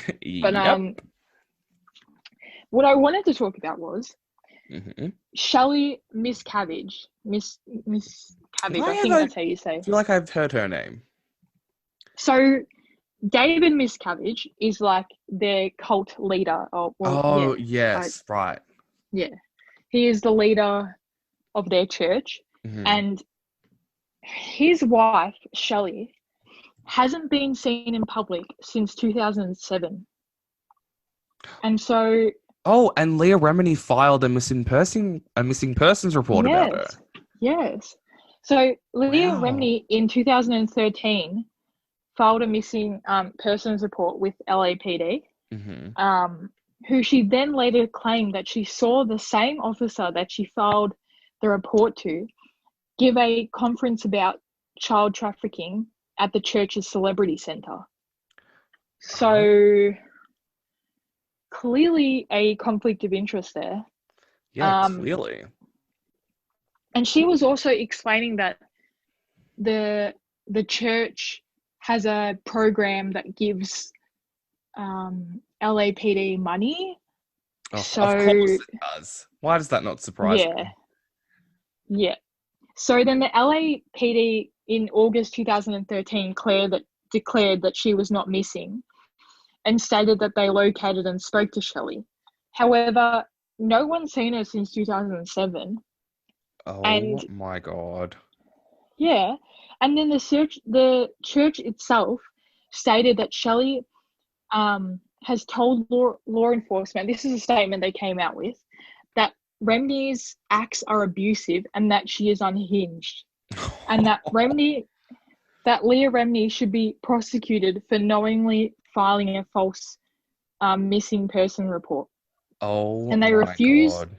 But Yep. what I wanted to talk about was Mhm. Shelley Miscavige. Miss Cabbage, I think that's how you say I it. feel like I've heard her name. So David Miscavige is like their cult leader. Yes, right. Yeah. He is the leader of their church. Mhm. And his wife, Shelley, hasn't been seen in public since 2007. And so... Oh, and Leah Remini filed a missing persons report about her. Yes. So Leah Wow. Remini in 2013 filed a missing persons report with LAPD, who she then later claimed that she saw the same officer that she filed the report to give a conference about child trafficking at the church's celebrity center. So clearly a conflict of interest there. Yeah, clearly. And she was also explaining that the church has a program that gives LAPD money. Oh, So, of course it does. Why does that not surprise me? Yeah. So then the LAPD in August 2013 declared that she was not missing, and stated that they located and spoke to Shelley. However, no one's seen her since 2007. Oh my God. Yeah. And then the church itself stated that Shelley has told law enforcement, this is a statement they came out with, that Remini's acts are abusive and that she is unhinged. And that Leah Remini should be prosecuted for knowingly filing a false missing person report. Oh, and they my refused. God.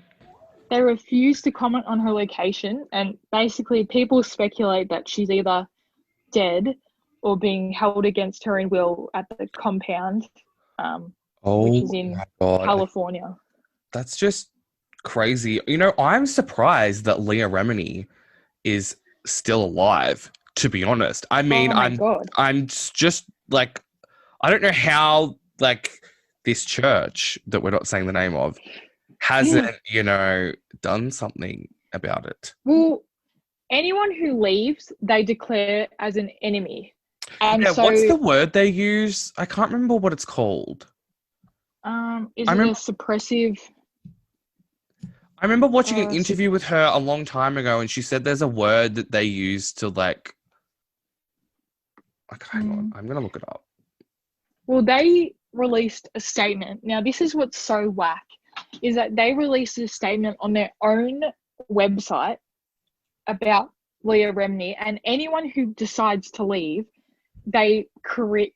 They refused to comment on her location, and basically people speculate that she's either dead or being held against her in will at the compound, which is in California. That's just crazy. You know, I'm surprised that Leah Remini is still alive, to be honest. I mean, I'm just like, I don't know how like this church that we're not saying the name of hasn't, done something about it. Well, anyone who leaves, they declare as an enemy. And so, what's the word they use? I can't remember what it's called. Is it a suppressive? I remember watching an interview with her a long time ago, and she said there's a word that they use to like hang on, I'm going to look it up. Well, they released a statement. Now, this is what's so whack, is that they released a statement on their own website about Leah Remini, and anyone who decides to leave they create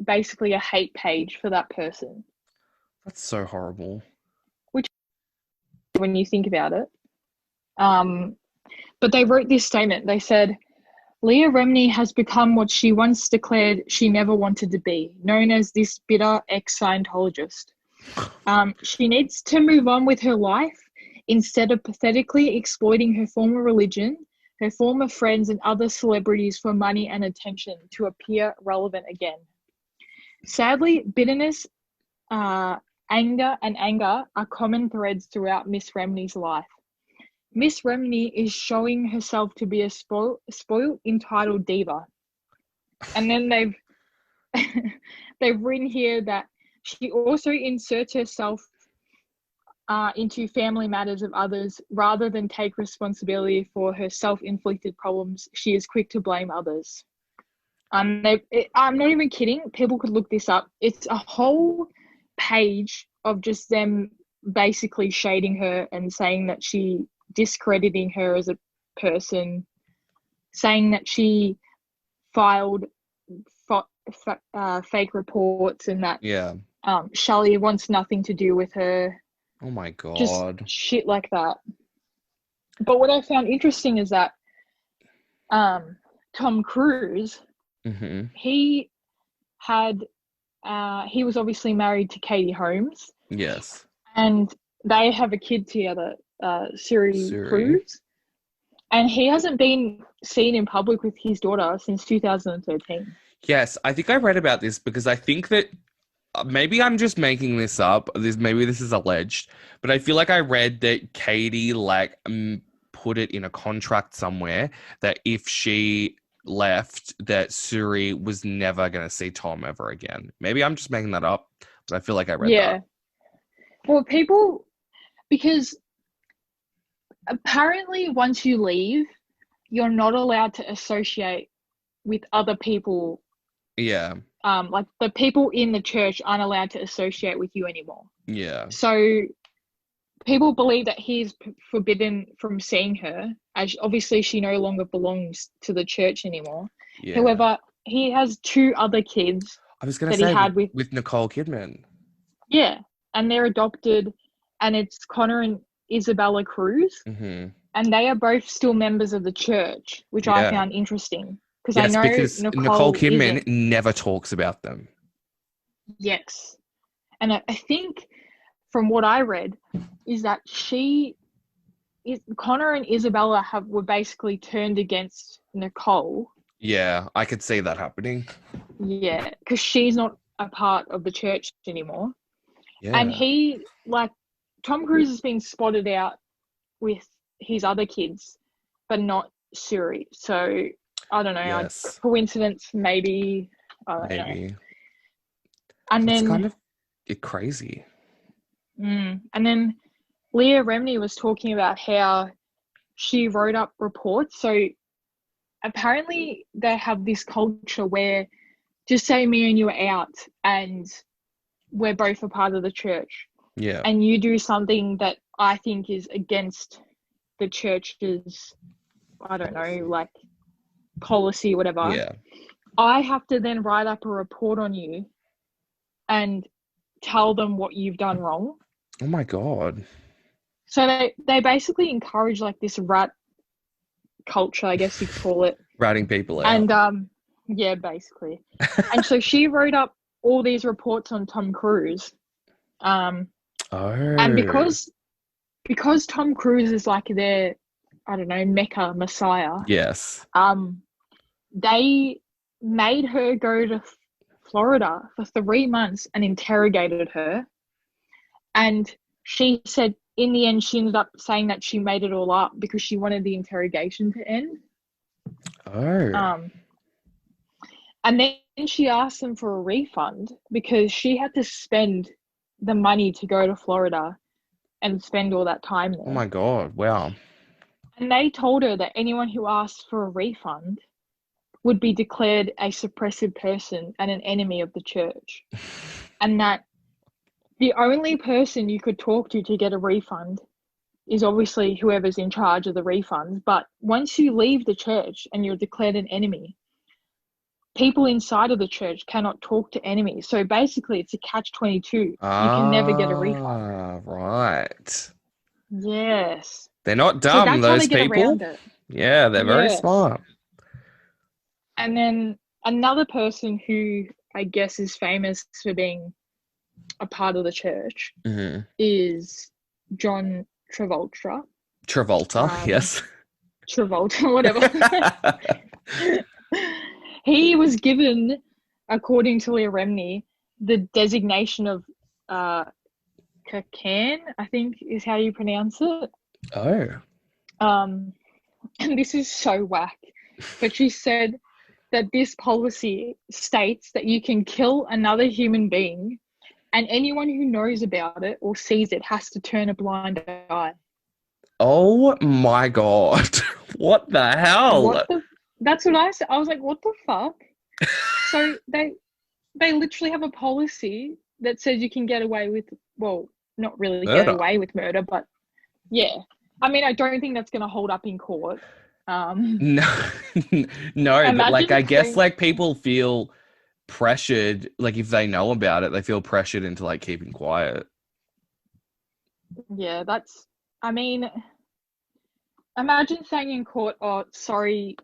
basically a hate page for that person. That's so horrible. Which, when you think about it, but they wrote this statement. They said, Leah Remini has become what she once declared she never wanted to be, known as this bitter ex-Scientologist. She needs to move on with her life instead of pathetically exploiting her former religion, her former friends, and other celebrities for money and attention to appear relevant again. Sadly, bitterness, anger, and anger are common threads throughout Miss Remini's life. Miss Remini is showing herself to be a spoiled, entitled diva. And then they've written here that she also inserts herself into family matters of others rather than take responsibility for her self-inflicted problems. She is quick to blame others. I'm not even kidding. People could look this up. It's a whole page of just them basically shading her and saying that discrediting her as a person, saying that she filed fake reports and that Shelley wants nothing to do with her. Oh my God. Just shit like that. But what I found interesting is that Tom Cruise, he was obviously married to Katie Holmes. Yes. And they have a kid together, Suri Cruise. And he hasn't been seen in public with his daughter since 2013. Yes, I think I read about this because I think that maybe I'm just making this up. Maybe this is alleged, but I feel like I read that Katie put it in a contract somewhere that if she left, that Suri was never going to see Tom ever again. Maybe I'm just making that up, but I feel like I read that. Well, because apparently once you leave, you're not allowed to associate with other people. Yeah. Like the people in the church aren't allowed to associate with you anymore. Yeah. So people believe that he's forbidden from seeing her, as obviously she no longer belongs to the church anymore. Yeah. However, he has 2 other kids. I was going to say he had with Nicole Kidman. Yeah. And they're adopted, and it's Connor and Isabella Cruz. Mm-hmm. And they are both still members of the church, which I found interesting. Because I know because Nicole Kidman never talks about them. Yes. And I think from what I read is that Connor and Isabella were basically turned against Nicole. Yeah, I could see that happening. Yeah, because she's not a part of the church anymore. Yeah. And Tom Cruise has been spotted out with his other kids, but not Suri. So I don't know. Yes. Coincidence, maybe. I don't know. And it's kind of crazy. And then Leah Remini was talking about how she wrote up reports. So apparently they have this culture where just say me and you are out and we're both a part of the church. Yeah. And you do something that I think is against the church's, I don't know, like policy, whatever. Yeah. I have to then write up a report on you and tell them what you've done wrong. Oh my God. So they basically encourage like this rat culture, I guess you could call it. Ratting people out. And yeah, basically. And so she wrote up all these reports on Tom Cruise. And because Tom Cruise is like their, I don't know, Mecca Messiah. Yes. They made her go to Florida for 3 months and interrogated her. And she said in the end, she ended up saying that she made it all up because she wanted the interrogation to end. Oh. And then she asked them for a refund because she had to spend the money to go to Florida and spend all that time there. Oh my God, wow. And they told her that anyone who asked for a refund would be declared a suppressive person and an enemy of the church. And that the only person you could talk to get a refund is obviously whoever's in charge of the refunds. But once you leave the church and you're declared an enemy, people inside of the church cannot talk to enemies. So basically, it's a catch-22. You can never get a refund. Right. Yes. They're not So dumb, that's how those they get people. around it. Yeah, they're very Yes. smart. And then another person who I guess is famous for being a part of the church Mm-hmm. is John Travolta. Travolta, yes. Travolta, whatever. He was given, according to Leah Remini, the designation of Kakan, I think is how you pronounce it. Oh. And this is so whack. But she said that this policy states that you can kill another human being, and anyone who knows about it or sees it has to turn a blind eye. Oh my God. What the hell? That's what I said. I was like, what the fuck? So they literally have a policy that says you can get away with, well, not really Murder. get away with murder, but yeah. I mean, I don't think that's going to hold up in court. No, no, but like, I guess like people feel pressured, like if they know about it, they feel pressured into like keeping quiet. Yeah, I mean, imagine saying in court, oh, sorry,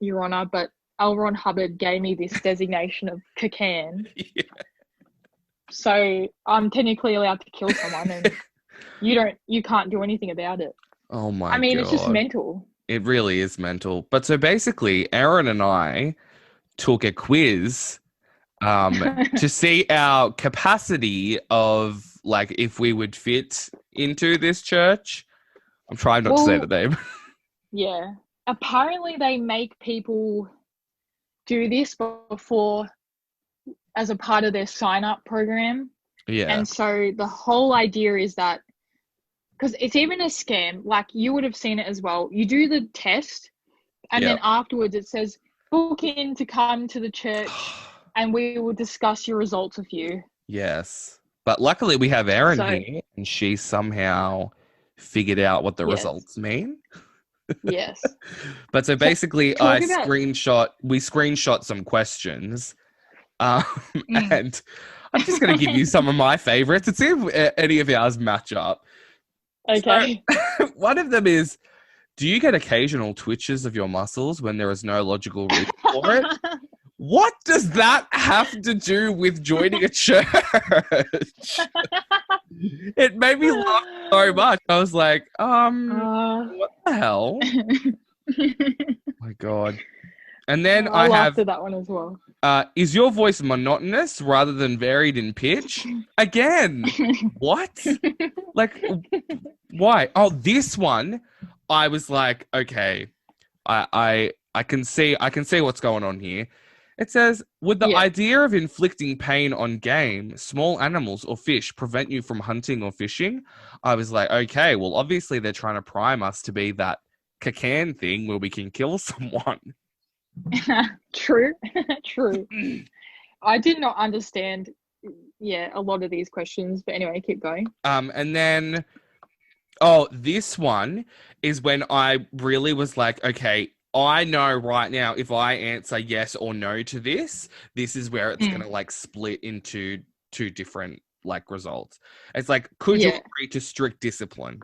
Your Honor, but L. Ron Hubbard gave me this designation of Kakan. Yeah. So I'm technically allowed to kill someone and you can't do anything about it. Oh my God. I mean, it's just mental. It really is mental. But so basically, Aaron and I took a quiz to see our capacity of like if we would fit into this church. I'm trying not to say the name. Yeah. Apparently they make people do this before as a part of their sign-up program. Yeah. And so the whole idea is that, because it's even a scam, like you would have seen it as well. You do the test and then afterwards it says, book in to come to the church and we will discuss your results with you. Yes. But luckily we have Erin here and she somehow figured out what the results mean. Yes. But so basically we screenshot some questions and I'm just going to give you some of my favorites and see if any of ours match up. Okay. So, one of them is, do you get occasional twitches of your muscles when there is no logical reason for it? What does that have to do with joining a church? It made me laugh so much. I was like, what the hell? My God. And then I laughed at that one as well. Is your voice monotonous rather than varied in pitch? Again, what? Like, why? Oh, this one, I was like, okay, I can see what's going on here. It says, would the idea of inflicting pain on game, small animals, or fish prevent you from hunting or fishing? I was like, okay, well, obviously they're trying to prime us to be that Kakan thing where we can kill someone. True. I did not understand, a lot of these questions, but anyway, keep going. And then, this one is when I really was like, okay, I know right now if I answer yes or no to this is where it's going to like split into two different like results. It's like, could you agree to strict discipline?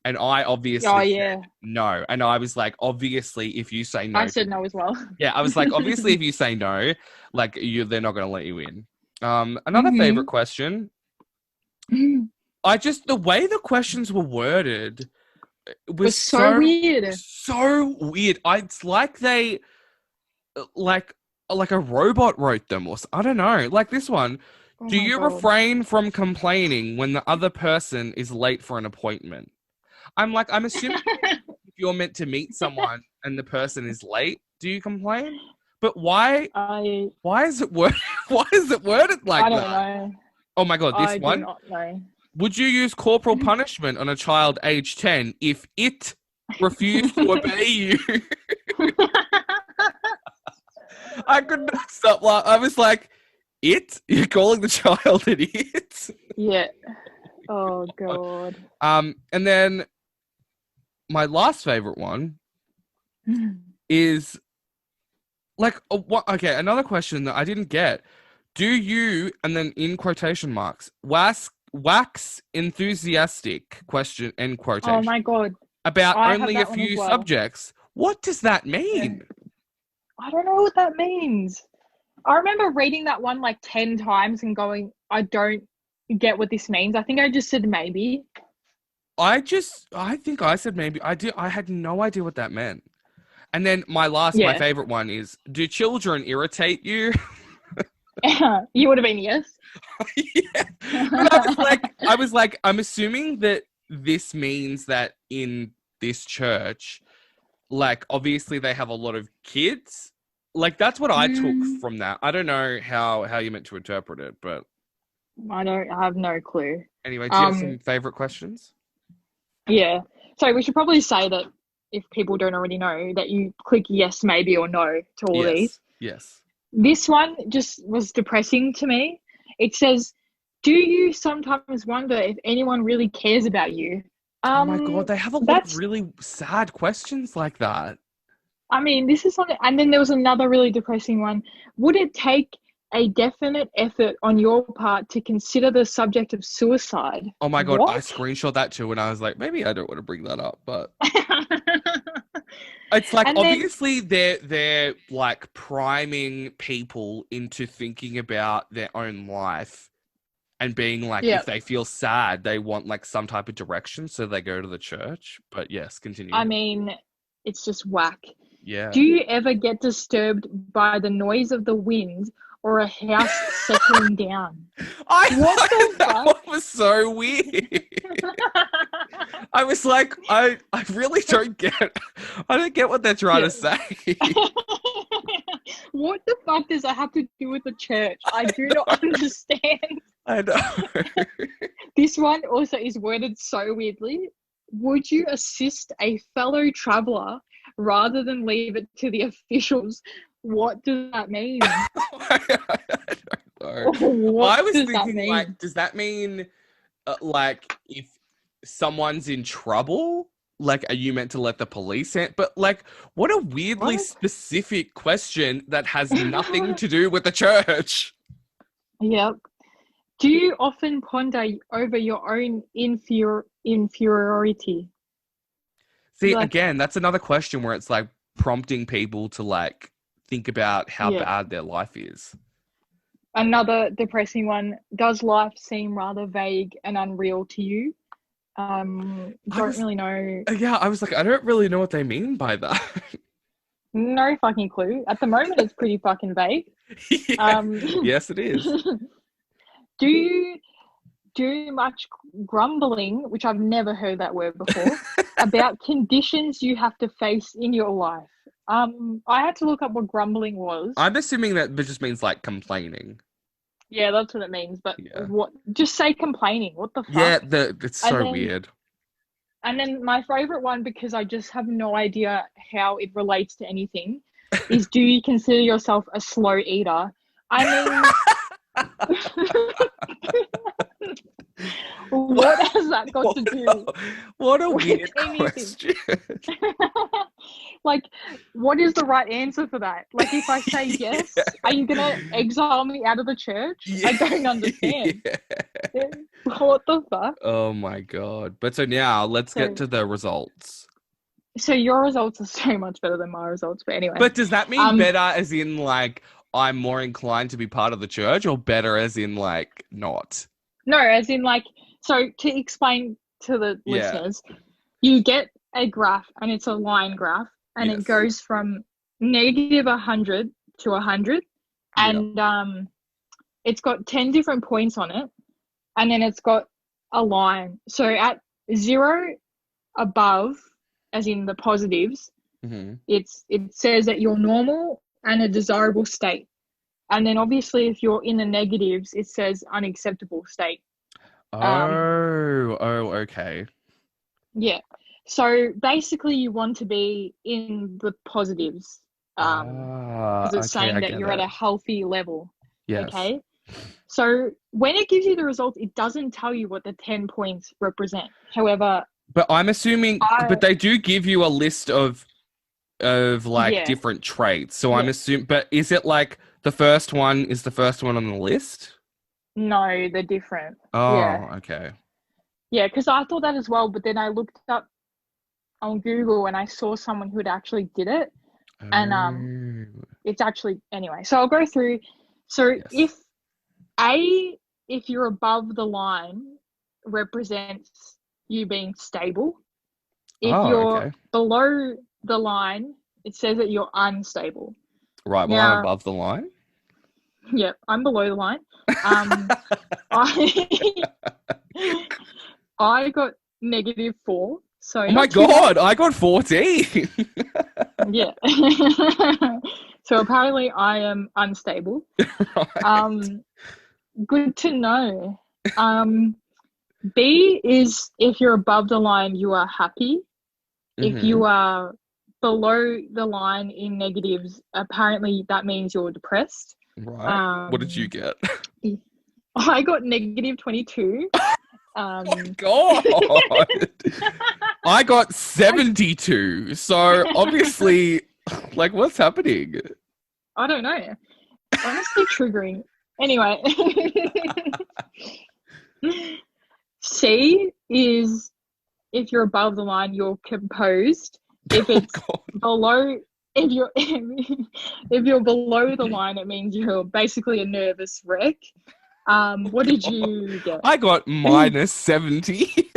And I obviously said no. And I was like, obviously, if you say no. I said no as well. Yeah, I was like, obviously, if you say no, like they're not going to let you in. Another favorite question. The way the questions were worded was so weird. So weird. It's like they, like a robot wrote them, or I don't know. Like this one. Do you refrain from complaining when the other person is late for an appointment? I'm assuming if you're meant to meet someone and the person is late, do you complain? But why is it worded like that? I don't know. Oh my God, this one. I do not know. Would you use corporal punishment on a child age 10 if it refused to obey you? I could not stop laughing. I was like, it? You're calling the child an it? Yeah. Oh God. And then my last favorite one is, Like, what? Okay, another question that I didn't get. Do you, and then in quotation marks, wax enthusiastic, question, end Oh quotation, my God. about I have only a that one as few well. subjects? What does that Yeah. mean? I don't know what that means. I remember reading that one like 10 times and going, I don't get what this means. I think I just said maybe. I think I said maybe. I had no idea what that meant. And then my Yeah. favorite one is, do children irritate you? You would have been yes. Yeah. But I was like, I'm assuming that this means that in this church, like, obviously they have a lot of kids. Like, that's what I took Mm, from that. I don't know how you meant to interpret it, but I have no clue. anyway, do you have Um, some favorite questions? yeah. So we should probably say that if people don't already know that you click yes, maybe, or no to all these. Yes. Yes. This one just was depressing to me. It says, "Do you sometimes wonder if anyone really cares about you?" Oh my God, they have a lot of That's, really sad questions like that. I mean, this is something. And then there was another really depressing one. Would it take a definite effort on your part to consider the subject of suicide? Oh my God, I What? screenshot that too, and I was like, maybe I don't want to bring that up, but it's like, And then, obviously they're like priming people into thinking about their own life and being like, yeah, if they feel sad, they want like some type of direction, so they go to the church. But yes, continue. I mean, it's just whack. Yeah. Do you ever get disturbed by the noise of the wind or a house settling down? I What thought the that fuck? one was so weird. I was like, I really don't get, I don't get what they're trying Yeah. to say. What the fuck does that have to do with the church? I I do know. not understand. I know. This one also is worded so weirdly. Would you assist a fellow traveler rather than leave it to the officials? What does that mean? I don't know. What I was does that thinking, like, mean? does that mean, like, if someone's in trouble, like, are you meant to let the police in? But, like, what a weirdly What? specific question that has nothing to do with the church. Yep. Do you often ponder over your own inferiority? See, Like, again, that's another question where it's like prompting people to, like, think about how yeah. bad their life is. Another depressing one. Does life seem rather vague and unreal to you? Don't really know. Yeah, I was like, I don't really know what they mean by that. No fucking clue. At the moment, it's pretty fucking vague. Yeah. Yes, it is. Do you do much grumbling, which I've never heard that word before, about conditions you have to face in your life? I had to look up what grumbling was. I'm assuming that just means like complaining. Yeah, that's what it means. But Yeah. what? Just say complaining. What the fuck? Yeah, it's And so then, weird. and then my favorite one, because I just have no idea how it relates to anything, is do you consider yourself a slow eater? I mean, what has that got to do What a with weird anything? question. Like, what is the right answer for that? Like, if I say yes, Yeah. are you gonna exile me out of the church? I don't understand. Yeah. What the fuck? Oh my God. But so now let's get So, to the results. so your results are so much better than my results. But anyway, But does that mean um, better as in like I'm more inclined to be part of the church, or better as in like not? no, as in like, so to explain to the Yeah. listeners, you get a graph and it's a line graph and it Yes. goes from negative 100 to 100 Yeah. and it's got 10 different points on it and then it's got a line. So at 0 above, as in the positives, Mm-hmm. it says that you're normal and a desirable state. And then obviously if you're in the negatives, it says unacceptable state. Okay. Yeah. So basically you want to be in the positives. Because it's Okay, saying I that get you're at it. a healthy level. Yes. Okay. So when it gives you the results, it doesn't tell you what the 10 points represent. However, But I'm assuming, but they do give you a list of of like Yeah. different traits. So I'm Yeah. assuming, but is it like the first one is the first one on the list? No, they're different. Yeah. Oh, okay. Yeah, because I thought that as well, but then I looked up on Google and I saw someone who had actually did it. And Oh, it's actually anyway. So I'll go through. So yes. if you're above the line, represents you being stable. If Oh, you're okay. below the line, it says that you're unstable. Right. Well, I'm Now, above the line. yeah, I'm below the line. I I got -4. So Oh my not too God, bad. I got 14. Yeah. So apparently I am unstable. Right. Good to know. B is if you're above the line, you are happy. If Hmm. you are below the line in negatives, apparently that means you're depressed. Right. What did you get? I got -22. Oh my God. I got 72. So obviously, like, what's happening? I don't know. Honestly, triggering. Anyway, C is if you're above the line, you're composed. If Oh it's God. below, if you're below the line, it means you're basically a nervous wreck. What did God. you get? I got -70.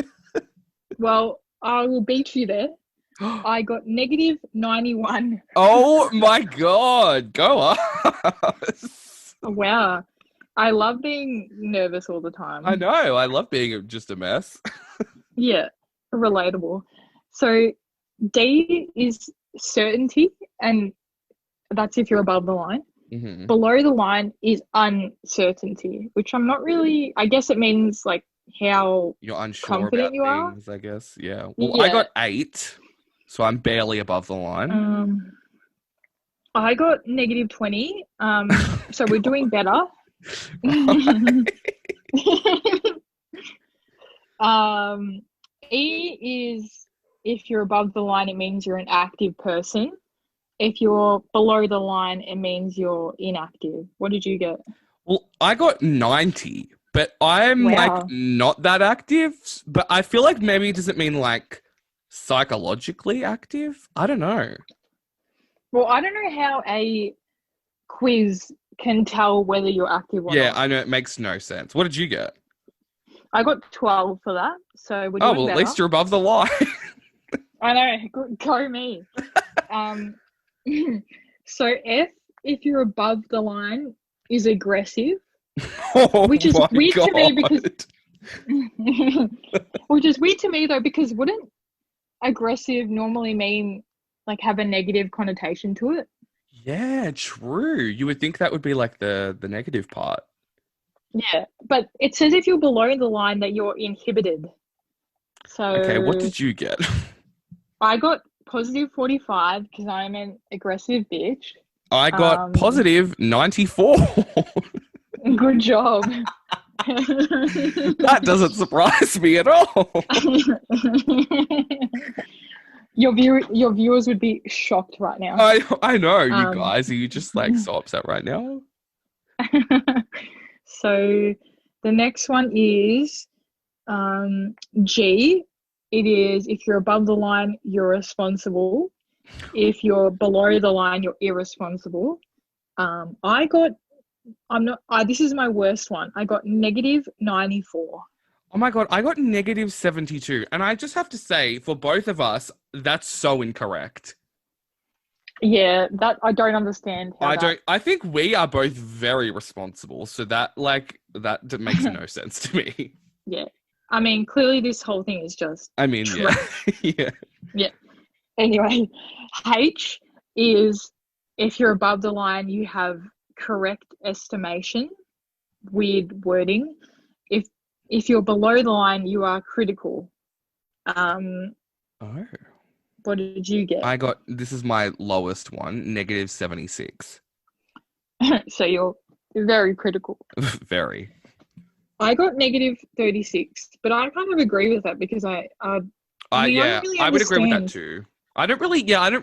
Well, I will beat you there. I got -91. Oh my God. Go us. Wow. I love being nervous all the time. I know. I love being just a mess. Yeah, relatable. So D is certainty, and that's if you're above the line. Hmm. Below the line is uncertainty, which I'm not really, I guess it means like how You're unsure confident about you are. things, I guess. Yeah. Well, I Yeah. got 8, so I'm barely above the line. I got -20. So we're doing better. Right. E is if you're above the line, it means you're an active person. If you're below the line, it means you're inactive. What did you get? Well, I got 90, but I'm like Wow. not that active. But I feel like maybe does it mean like psychologically active? I don't know. Well, I don't know how a quiz can tell whether you're active or Yeah, not. I know it makes no sense. What did you get? I got 12 for that, so we're Oh, doing well, at better. least you're above the line. I know, go me. Um, so F, if you're above the line, is aggressive, Oh which is my weird to me because God. which is weird to me though, because wouldn't aggressive normally mean like have a negative connotation to it? Yeah, true. You would think that would be like the negative part. Yeah, but it says if you're below the line that you're inhibited. Okay, what So did you get? I got +45 because I'm an aggressive bitch. I got Um, positive 94. Good job. That doesn't surprise me at all. Your viewers would be shocked right now. I know, you Um, guys. Are you just like so upset right now? so the next one is G. It is if you're above the line, you're responsible. If you're below the line, you're irresponsible. I got. I'm not. This is my worst one. I got -94. Oh my God, I got -72. And I just have to say, for both of us, that's so incorrect. Yeah, that I don't understand how I that. don't, I think we are both very responsible. So that makes no sense to me. Yeah, I mean, clearly this whole thing is just I mean, yeah. trash. Yeah. Yeah. Anyway, H is if you're above the line, you have correct estimation. Weird wording. If you're below the line, you are critical. Um, Oh. what did you get? This is my lowest one, -76. So you're very critical. Very. I got -36, but I kind of agree with that because I mean, I Yeah, don't really I would agree with that understand. too. I don't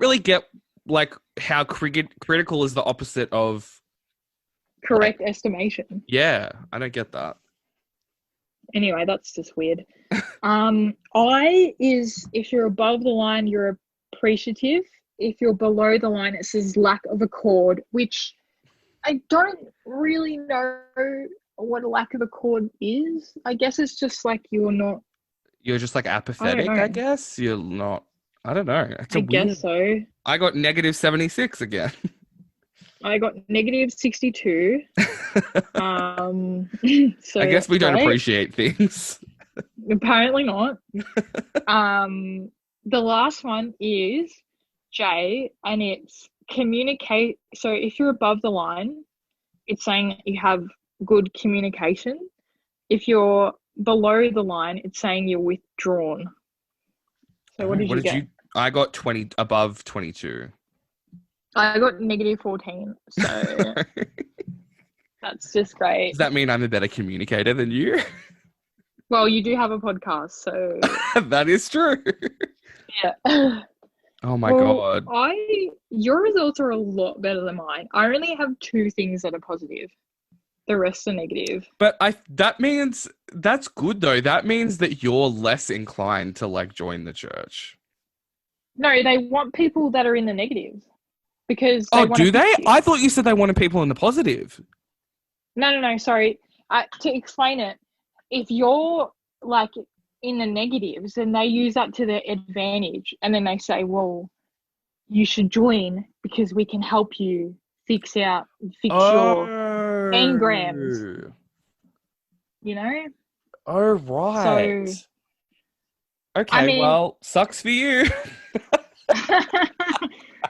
really get like how critical is the opposite of Correct estimation. yeah, I don't get that. Anyway, that's just weird. I is if you're above the line, you're appreciative. If you're below the line, it says lack of accord, which I don't really know what a lack of accord is. I guess it's just like You're just like apathetic, I guess. You're not. I don't know. It's I guess so. I got negative 76 again. I got negative 62. So I guess we don't appreciate things. Apparently not. The last one is J, and it's communicate. So if you're above the line, it's saying you have good communication. If you're below the line, it's saying you're withdrawn. So what did you get? I got 20 above 22. I got negative 14. So that's just great. Does that mean I'm a better communicator than you? Well, you do have a podcast, so that is true. Yeah. Oh my God. Your results are a lot better than mine. I only have 2 things that are positive. The rest are negative. But that means that's good though. That means that you're less inclined to like join the church. No, they want people that are in the negatives because do they? I thought you said they wanted people in the positive. No. Sorry. To explain it, if you're like in the negatives, then they use that to their advantage, and then they say, "Well, you should join because we can help you fix your engrams." You know? Oh right. So, okay, well, sucks for you.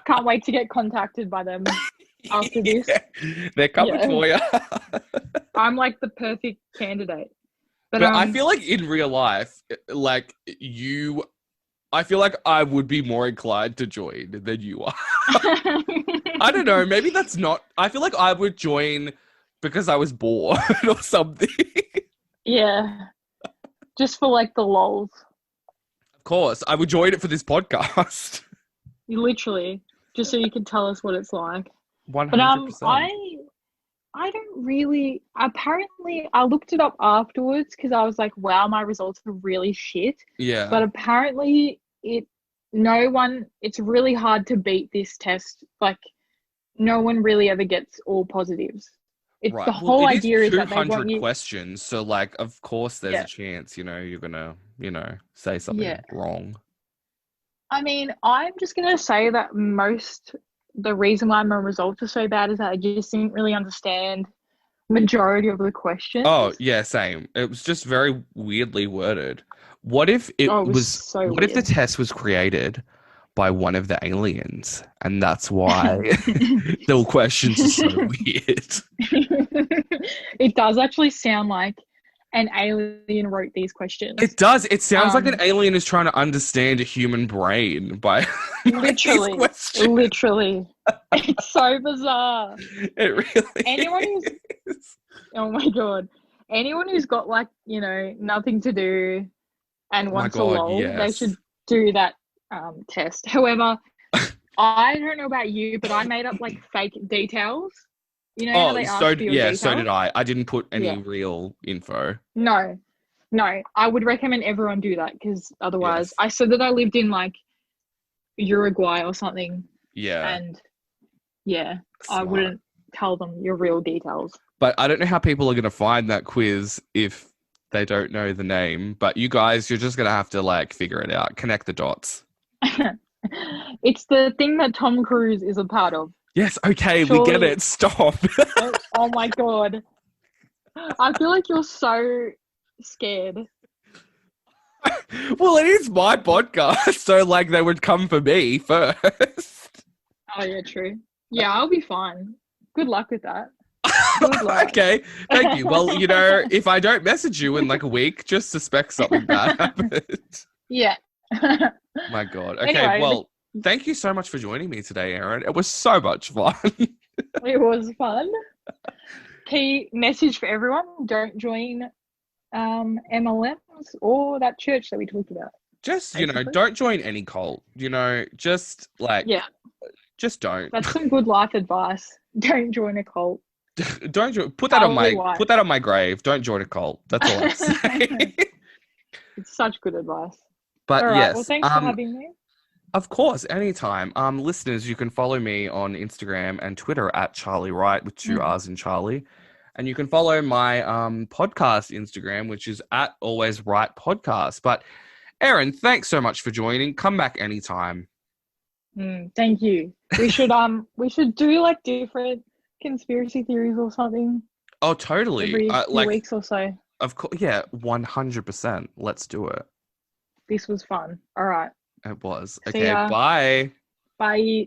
Can't wait to get contacted by them after this. They're coming for you. I'm like the perfect candidate. But I feel like in real life, like I feel like I would be more inclined to join than you are. I don't know. Maybe that's not. I feel like I would join because I was bored or something. Yeah. Just for like the lols. Of course. I would join it for this podcast. Literally. Just so you can tell us what it's like. 100%. But I don't really, apparently I looked it up afterwards because I was like, wow, my results are really shit. Yeah. But apparently it's really hard to beat this test. Like no one really ever gets all positives. It's right. The whole idea is that they want you... questions. So like, of course there's a chance, you're going to, say something wrong. I mean, I'm just going to say that the reason why my results are so bad is that I just didn't really understand majority of the questions. Oh, yeah, same. It was just very weirdly worded. What if what if the test was created by one of the aliens and that's why the questions are so weird? It does actually sound like an alien wrote these questions. It does. It sounds like an alien is trying to understand a human brain by literally. Literally. It's so bizarre. It really is. Oh my God. Anyone who's got like, nothing to do and wants a lol, they should do that test. However, I don't know about you, but I made up like fake details. How they ask for your details? So did I. I didn't put any real info. No. I would recommend everyone do that because otherwise, I said that I lived in like Uruguay or something. Yeah. And I wouldn't tell them your real details. But I don't know how people are going to find that quiz if they don't know the name. But you guys, you're just going to have to like figure it out, connect the dots. It's the thing that Tom Cruise is a part of. Yes, okay, we get it. Stop. Oh my God. I feel like you're so scared. Well, it is my podcast, so like they would come for me first. Oh yeah, true. Yeah, I'll be fine. Good luck with that. Okay, thank you. Well, if I don't message you in like a week, just suspect something bad happened. Yeah. My God. Okay, anyway, thank you so much for joining me today, Erin. It was so much fun. It was fun. Key message for everyone: don't join MLMs or that church that we talked about. Just, don't join any cult. Just like, just don't. That's some good life advice. Don't join a cult. Put that on Cowardly wife. put that on my grave. Don't join a cult. That's all I'm saying. It's such good advice. But All right. yes, Well, thanks for having me. of course, anytime. Listeners, you can follow me on Instagram and Twitter at Charlie Wright with two R's in Charlie. And you can follow my podcast Instagram, which is at Always Right Podcast. But Erin, thanks so much for joining. Come back anytime. Thank you. We should do like different conspiracy theories or something. Oh, totally. Every few weeks or so. Of course, yeah, 100%. Let's do it. This was fun. All right. It was. See Okay, ya. bye. Bye.